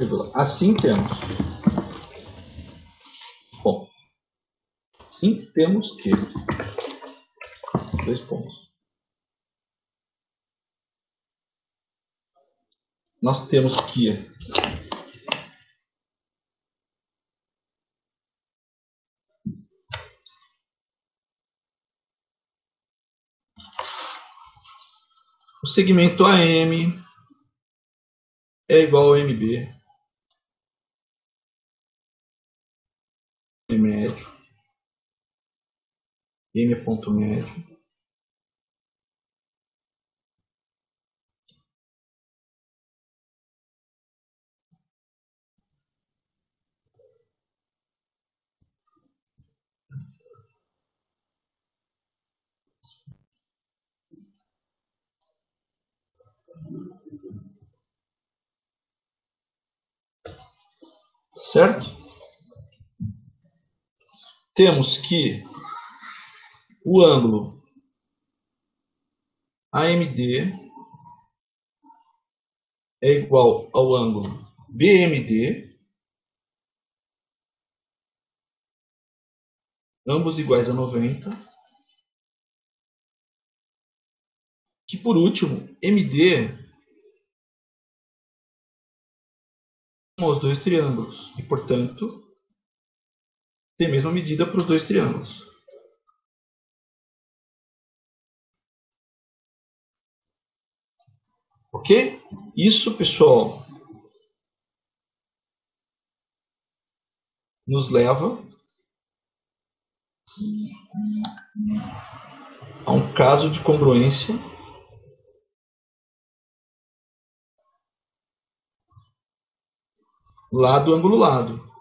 vírgula. Assim temos. Bom, assim temos que. Dois pontos. Nós temos que o segmento AM é igual ao MB, M médio, M é ponto médio, certo? Temos que o ângulo AMD é igual ao ângulo BMD, ambos iguais a 90, que por último, MD são os dois triângulos, e portanto, tem a mesma medida para os dois triângulos. Ok? Isso, pessoal, nos leva a um caso de congruência lado ângulo lado.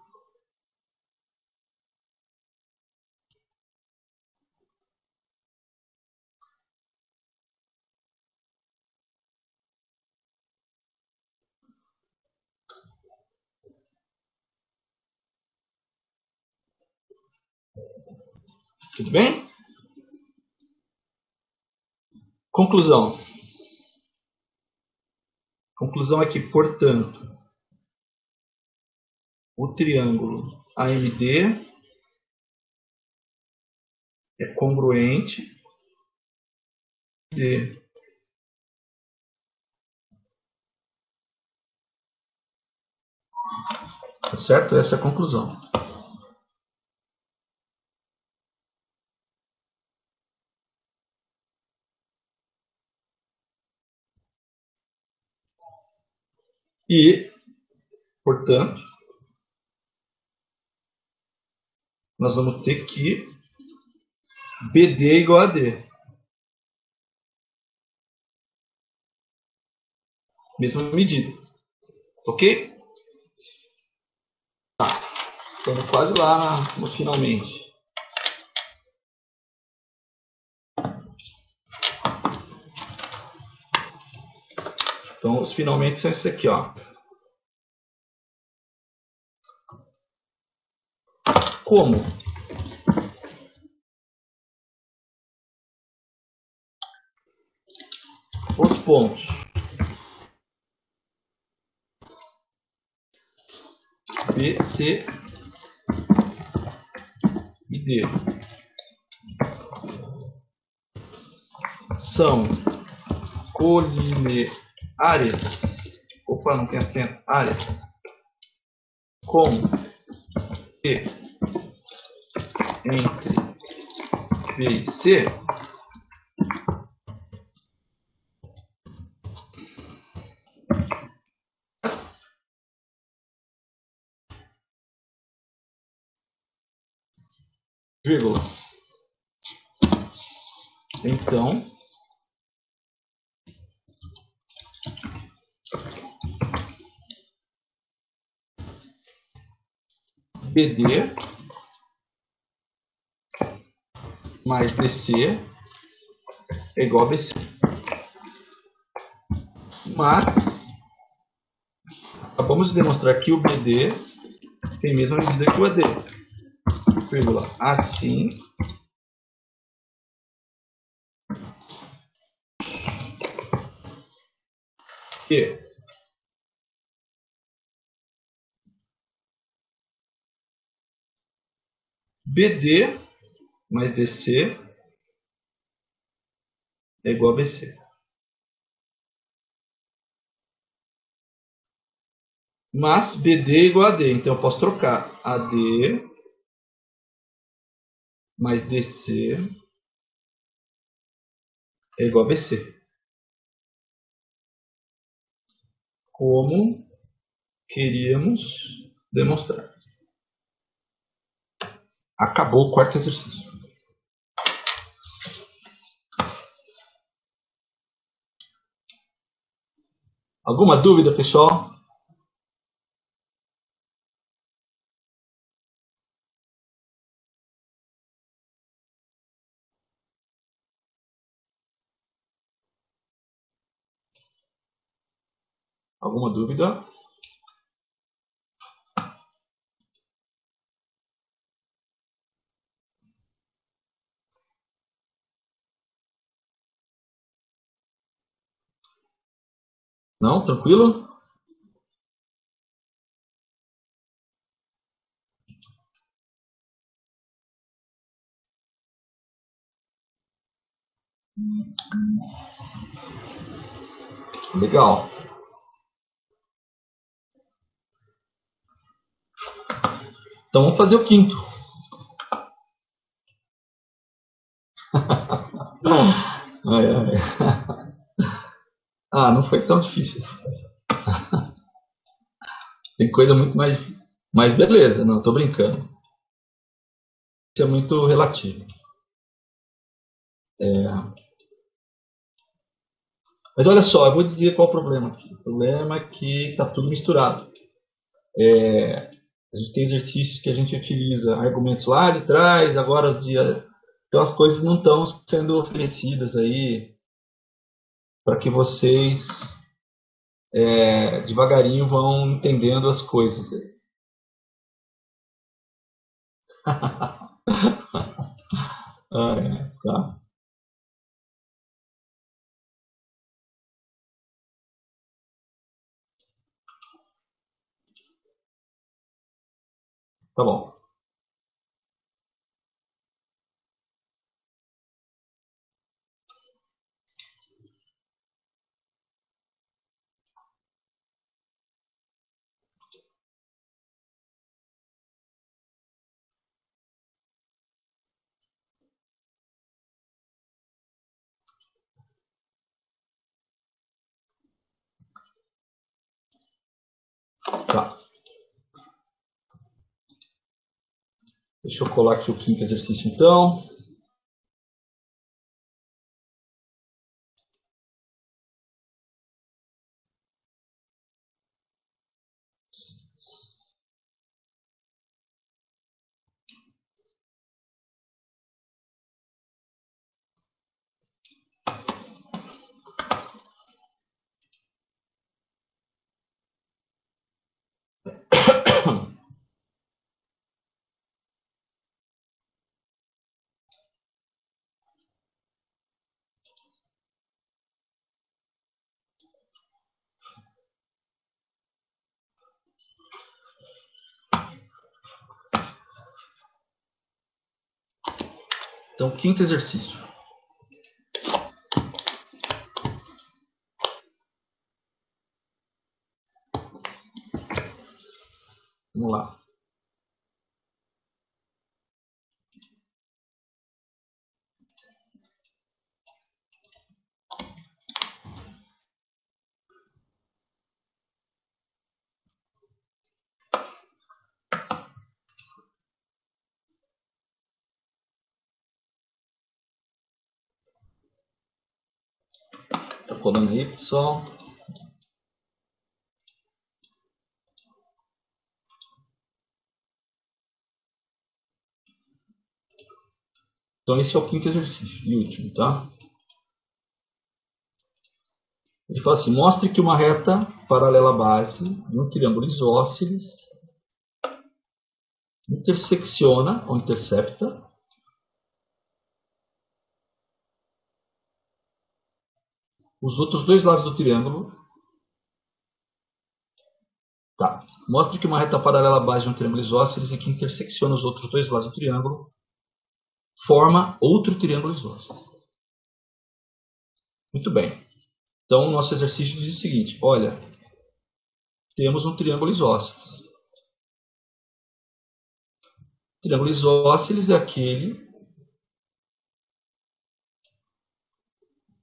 Tudo bem? Conclusão. Conclusão é que, portanto, o triângulo AMD é congruente de tá certo? Essa é a conclusão. E, portanto, nós vamos ter que BD é igual a D. Mesma medida. Ok? Tá. Estamos quase lá no finalmente. Então, os finalmente são esses aqui, ó. Como? Os pontos B, C e D são colineares. Opa, não tem acento. Áreas. Com E entre B e C, vírgula. Então, BD mais DC é igual a BC. Mas, acabamos de demonstrar que o BD tem a mesma medida que o AD. Vírgula. Assim, que BD mais DC é igual a BC. Mas BD é igual a AD, então eu posso trocar AD mais DC é igual a BC. Como queríamos demonstrar. Acabou o quarto exercício. Alguma dúvida, pessoal? Alguma dúvida? Não? Tranquilo? Legal. Então vamos fazer o quinto. Ai, ai. Ah, não foi tão difícil. Tem coisa muito mais difícil. Mas beleza, não, tô brincando. Isso é muito relativo. Mas olha só, eu vou dizer qual é o problema aqui. O problema é que está tudo misturado. A gente tem exercícios que a gente utiliza argumentos lá de trás, agora os dias. Então as coisas não estão sendo oferecidas aí para que vocês devagarinho vão entendendo as coisas. Tá. Tá bom. Tá. Deixa eu colar aqui o quinto exercício então. Então, quinto exercício. Vamos lá. Tá colando aí, pessoal? Então, esse é o quinto exercício e último, tá? Ele fala assim: mostre que uma reta paralela à base de um triângulo isósceles intersecciona ou intercepta os outros dois lados do triângulo. Tá. Mostre que uma reta paralela à base de um triângulo isósceles e que intersecciona os outros dois lados do triângulo forma outro triângulo isósceles. Muito bem. Então, o nosso exercício diz o seguinte: olha, temos um triângulo isósceles. O triângulo isósceles é aquele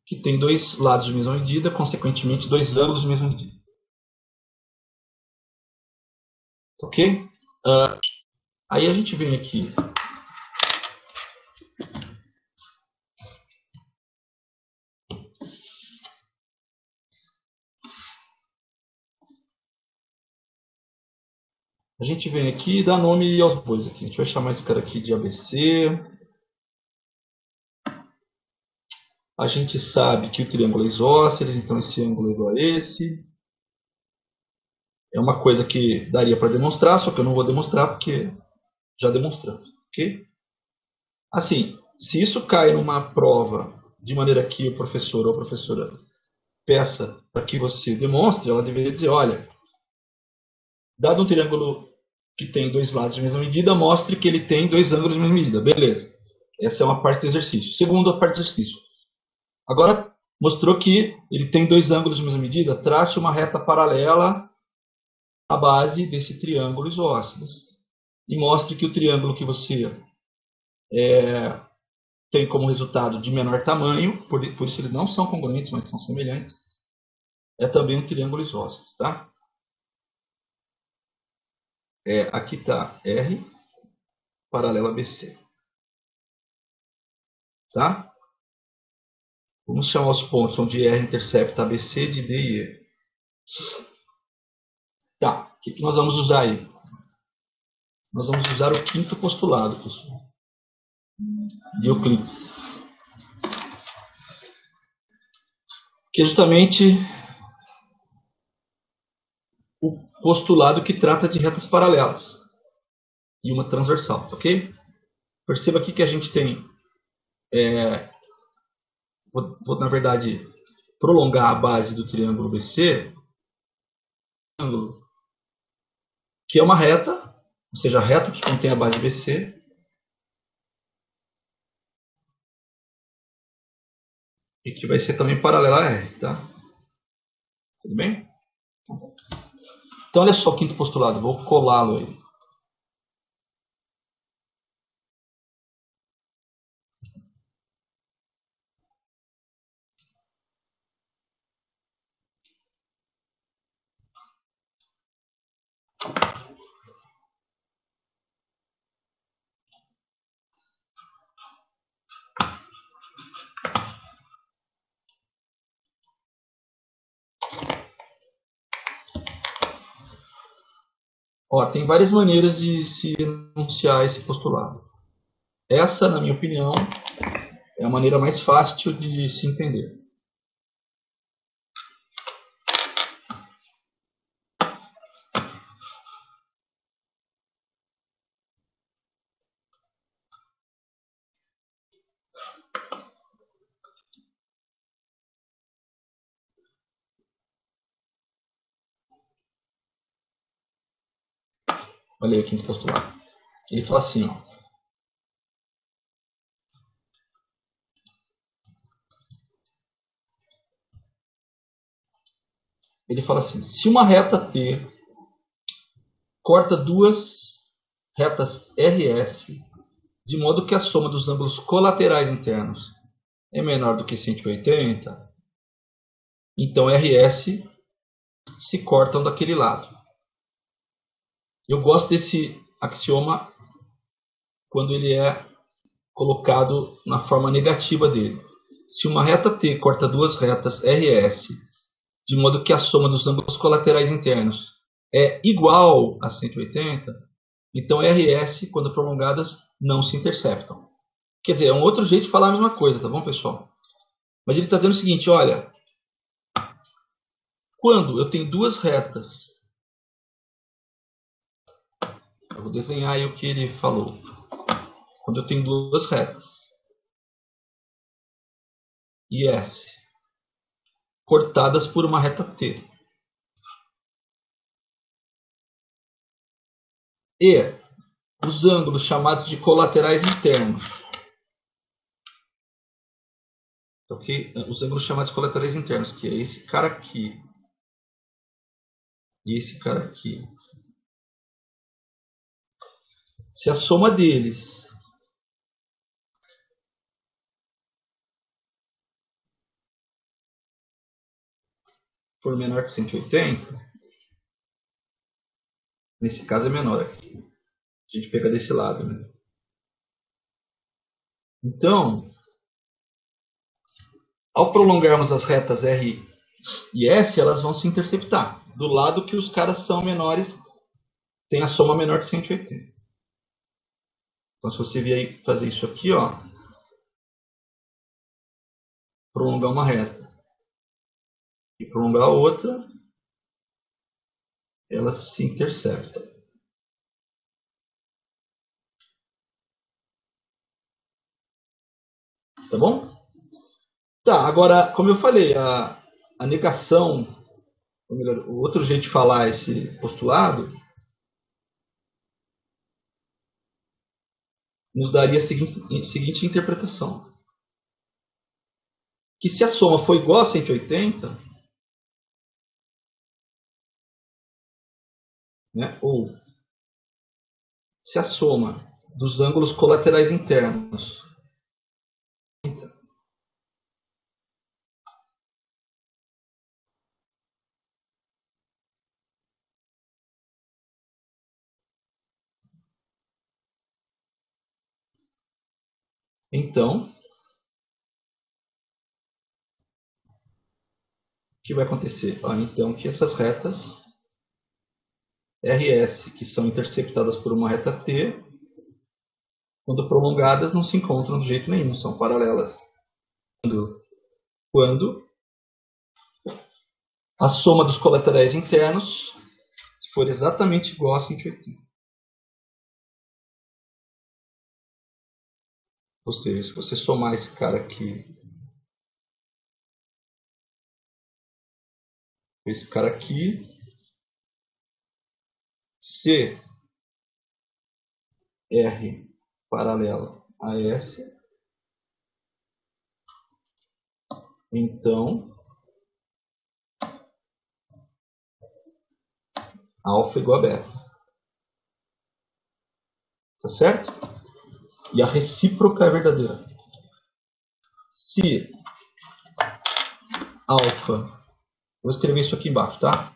que tem dois lados de mesma medida, consequentemente, dois ângulos de mesma medida. Ok? Aí a gente vem aqui. A gente vem aqui e dá nome aos bois aqui. A gente vai chamar esse cara aqui de ABC. A gente sabe que o triângulo é isósceles, então esse ângulo é igual a esse. É uma coisa que daria para demonstrar, só que eu não vou demonstrar porque já demonstramos. Ok? Assim, se isso cai numa prova de maneira que o professor ou a professora peça para que você demonstre, ela deveria dizer, olha, dado um triângulo que tem dois lados de mesma medida, mostre que ele tem dois ângulos de mesma medida. Beleza. Essa é uma parte do exercício. Segunda parte do exercício. Agora, mostrou que ele tem dois ângulos de mesma medida, trace uma reta paralela à base desse triângulo isósceles. E mostre que o triângulo que você tem como resultado de menor tamanho, por isso eles não são congruentes, mas são semelhantes, é também um triângulo isósceles. Tá? Aqui está R paralelo a BC. Tá? Vamos chamar os pontos onde R intercepta ABC de D e E. Tá, o que nós vamos usar aí? Nós vamos usar o quinto postulado, pessoal, de Euclides. Que é justamente o postulado que trata de retas paralelas e uma transversal, ok? Perceba aqui que a gente tem, vou na verdade prolongar a base do triângulo BC, que é uma reta, ou seja, a reta que contém a base BC, e que vai ser também paralela a R, tá? Tudo bem? Então olha só o quinto postulado, vou colá-lo aí. Ó, tem várias maneiras de se enunciar esse postulado. Essa, na minha opinião, é a maneira mais fácil de se entender. Olha aí o quinto postulado. Ele fala assim, ó. Ele fala assim, se uma reta T corta duas retas RS, de modo que a soma dos ângulos colaterais internos é menor do que 180, então RS se cortam daquele lado. Eu gosto desse axioma quando ele é colocado na forma negativa dele. Se uma reta T corta duas retas RS, de modo que a soma dos ângulos colaterais internos é igual a 180, então RS, quando prolongadas, não se interceptam. Quer dizer, é um outro jeito de falar a mesma coisa, tá bom, pessoal? Mas ele está dizendo o seguinte, olha, quando eu tenho duas retas, eu vou desenhar aí o que ele falou. Quando eu tenho duas retas, IS, cortadas por uma reta T. E os ângulos chamados de colaterais internos. Ok? Os ângulos chamados de colaterais internos, que é esse cara aqui e esse cara aqui. Se a soma deles for menor que 180, nesse caso é menor aqui. A gente pega desse lado, né? Então, ao prolongarmos as retas R e S, elas vão se interceptar. Do lado que os caras são menores, tem a soma menor de 180. Então, se você vier fazer isso aqui, ó, prolongar uma reta e prolongar a outra, elas se interceptam. Tá bom? Tá, agora, como eu falei, a negação, ou melhor, o outro jeito de falar esse postulado, nos daria a seguinte interpretação. Que se a soma for igual a 180, né, ou se a soma dos ângulos colaterais internos então, o que vai acontecer? Então que essas retas RS, que são interceptadas por uma reta T, quando prolongadas, não se encontram de jeito nenhum, são paralelas. Quando a soma dos colaterais internos for exatamente igual a 180. Ou seja, se você somar esse cara aqui com esse cara aqui, se R paralela a S, então alfa igual a beta. Tá certo? E a recíproca é verdadeira. Se alfa, vou escrever isso aqui embaixo, tá?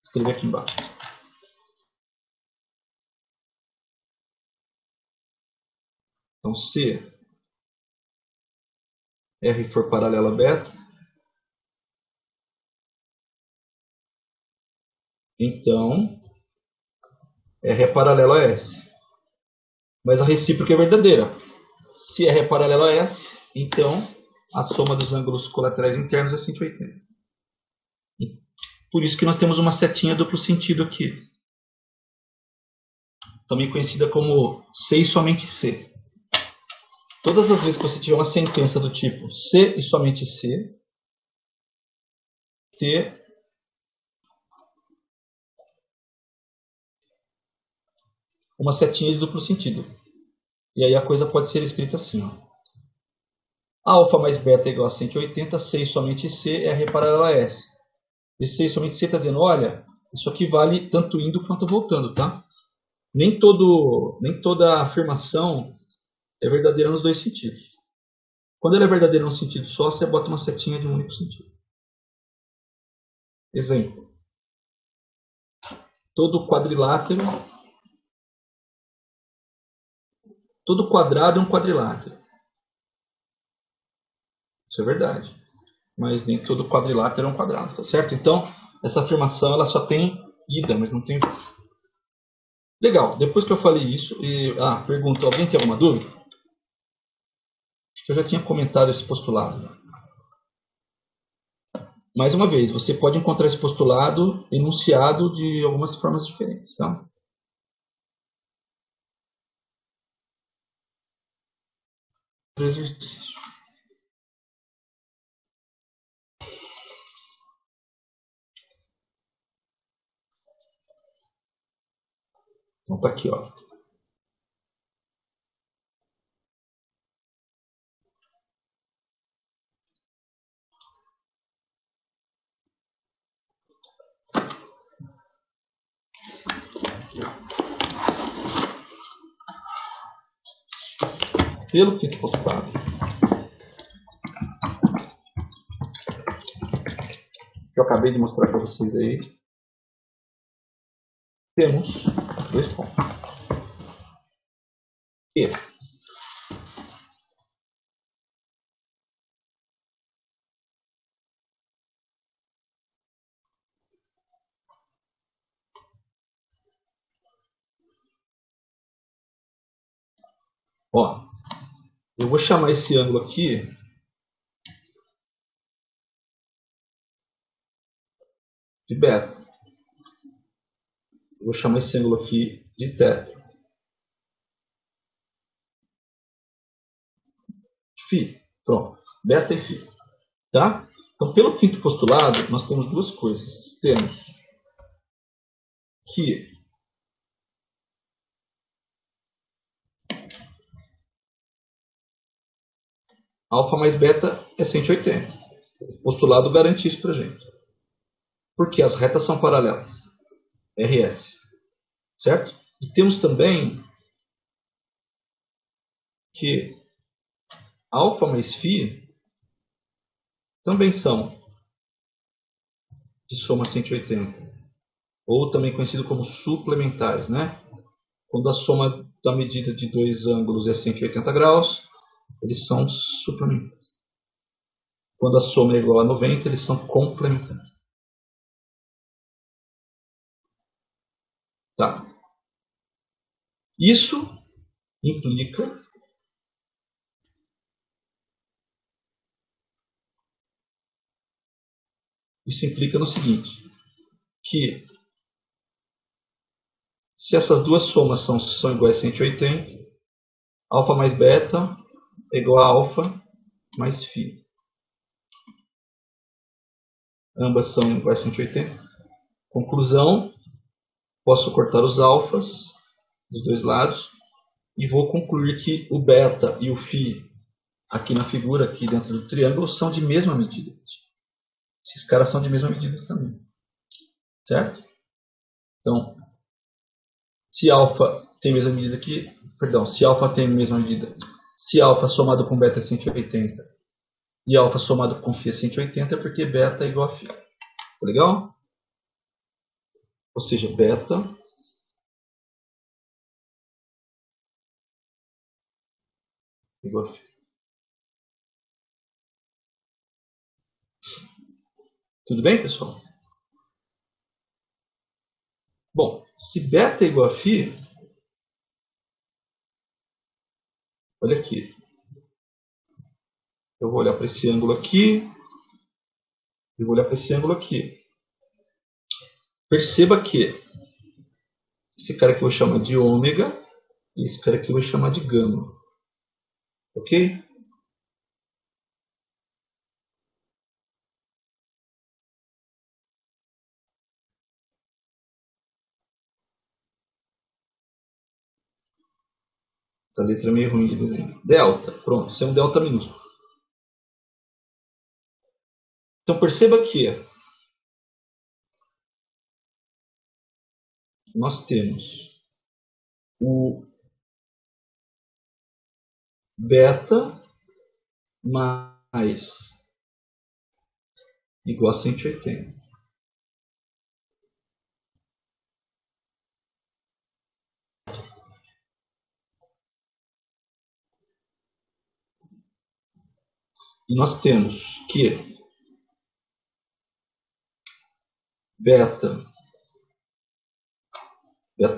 Escrever aqui embaixo. Então, se R for paralelo a beta, então R é paralelo a S. Mas a recíproca é verdadeira. Se R é paralelo a S, então a soma dos ângulos colaterais internos é 180. Por isso que nós temos uma setinha duplo sentido aqui. Também conhecida como C e somente C. Todas as vezes que você tiver uma sentença do tipo C e somente C, ter uma setinha de duplo sentido. E aí a coisa pode ser escrita assim. Ó. Alfa mais beta é igual a 180, C e somente C é R paralelo a S. E C e somente C está dizendo, olha, isso aqui vale tanto indo quanto voltando, tá? Nem toda afirmação é verdadeira nos dois sentidos. Quando ela é verdadeira num sentido só, você bota uma setinha de um único sentido. Exemplo. Todo quadrilátero, todo quadrado é um quadrilátero. Isso é verdade. Mas nem todo quadrilátero é um quadrado, tá certo? Então, essa afirmação ela só tem ida, mas não tem... Legal, depois que eu falei isso, pergunta, alguém tem alguma dúvida? Acho que eu já tinha comentado esse postulado. Mais uma vez, você pode encontrar esse postulado enunciado de algumas formas diferentes, tá? Exercício. Então tá aqui, ó. Pelo quinto postulado, que eu acabei de mostrar para vocês aí, temos dois pontos. E ó, eu vou chamar esse ângulo aqui de beta. Eu vou chamar esse ângulo aqui de θ. Φ. Pronto. Beta e φ. Tá? Então, pelo quinto postulado, nós temos duas coisas. Temos que alfa mais beta é 180. O postulado garante isso para a gente. Porque as retas são paralelas. RS. Certo? E temos também que alfa mais φ também são de soma 180. Ou também conhecido como suplementares, né? Quando a soma da medida de dois ângulos é 180 graus, eles são suplementares. Quando a soma é igual a 90, eles são complementares. Tá? Isso implica no seguinte, que se essas duas somas são iguais a 180, alfa mais beta é igual a alfa mais φ. Ambas são iguais a 180. Conclusão, posso cortar os alfas dos dois lados e vou concluir que o beta e o φ aqui na figura, aqui dentro do triângulo, são de mesma medida. Esses caras são de mesma medida também. Certo? Então, se alfa tem a mesma medida aqui, perdão, se alfa tem a mesma medida, se alfa somado com beta é 180 e alfa somado com φ é 180, é porque beta é igual a φ. Tá legal? Ou seja, beta é igual a φ. Tudo bem, pessoal? Bom, se beta é igual a φ, olha aqui. Eu vou olhar para esse ângulo aqui e vou olhar para esse ângulo aqui. Perceba que esse cara aqui eu vou chamar de ômega e esse cara aqui eu vou chamar de gama. Ok? Essa letra é meio ruim de desenhar. Delta. Pronto, isso é um delta minúsculo. Então perceba que nós temos o beta mais igual a 180. E nós temos que beta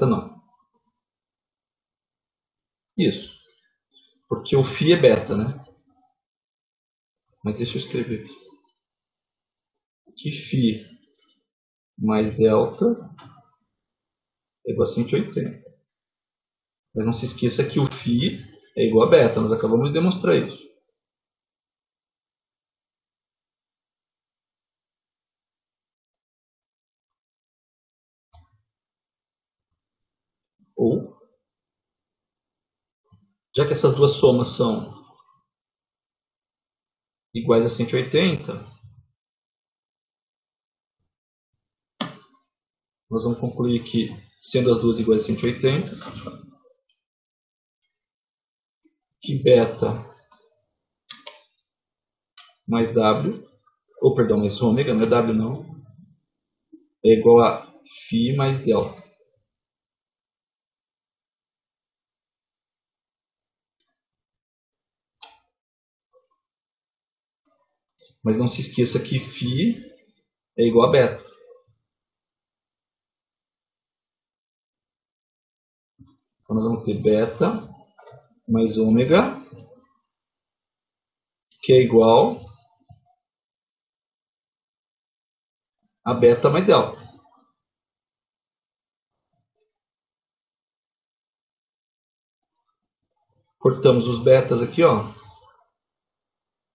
não. Isso. Porque o φ é beta, né? Mas deixa eu escrever aqui. Que φ mais delta é igual a 180. Mas não se esqueça que o φ é igual a beta. Nós acabamos de demonstrar isso. Ou, já que essas duas somas são iguais a 180, nós vamos concluir que, sendo as duas iguais a 180, que beta mais W, ou perdão, mais ômega, não é W não, é igual a φ mais delta. Mas não se esqueça que φ é igual a beta. Então nós vamos ter beta mais ômega, que é igual a beta mais delta. Cortamos os betas aqui, ó.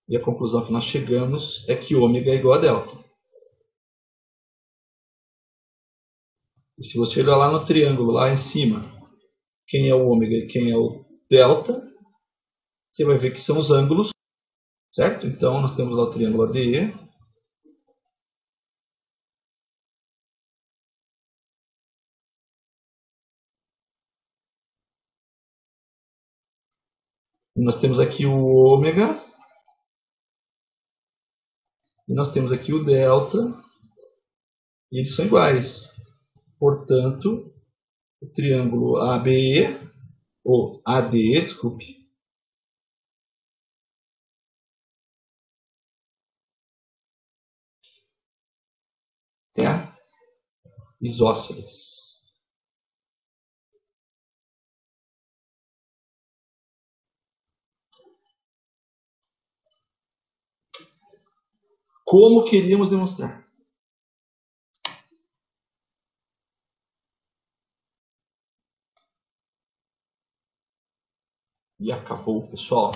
E a conclusão que nós chegamos é que ômega é igual a delta. E se você olhar lá no triângulo, lá em cima, quem é o ômega e quem é o delta, você vai ver que são os ângulos, certo? Então nós temos lá o triângulo ADE. E nós temos aqui o ômega. E nós temos aqui o delta. E eles são iguais. Portanto, o triângulo ABE, ou ADE, desculpe, é isósceles. Como queríamos demonstrar. E acabou, pessoal.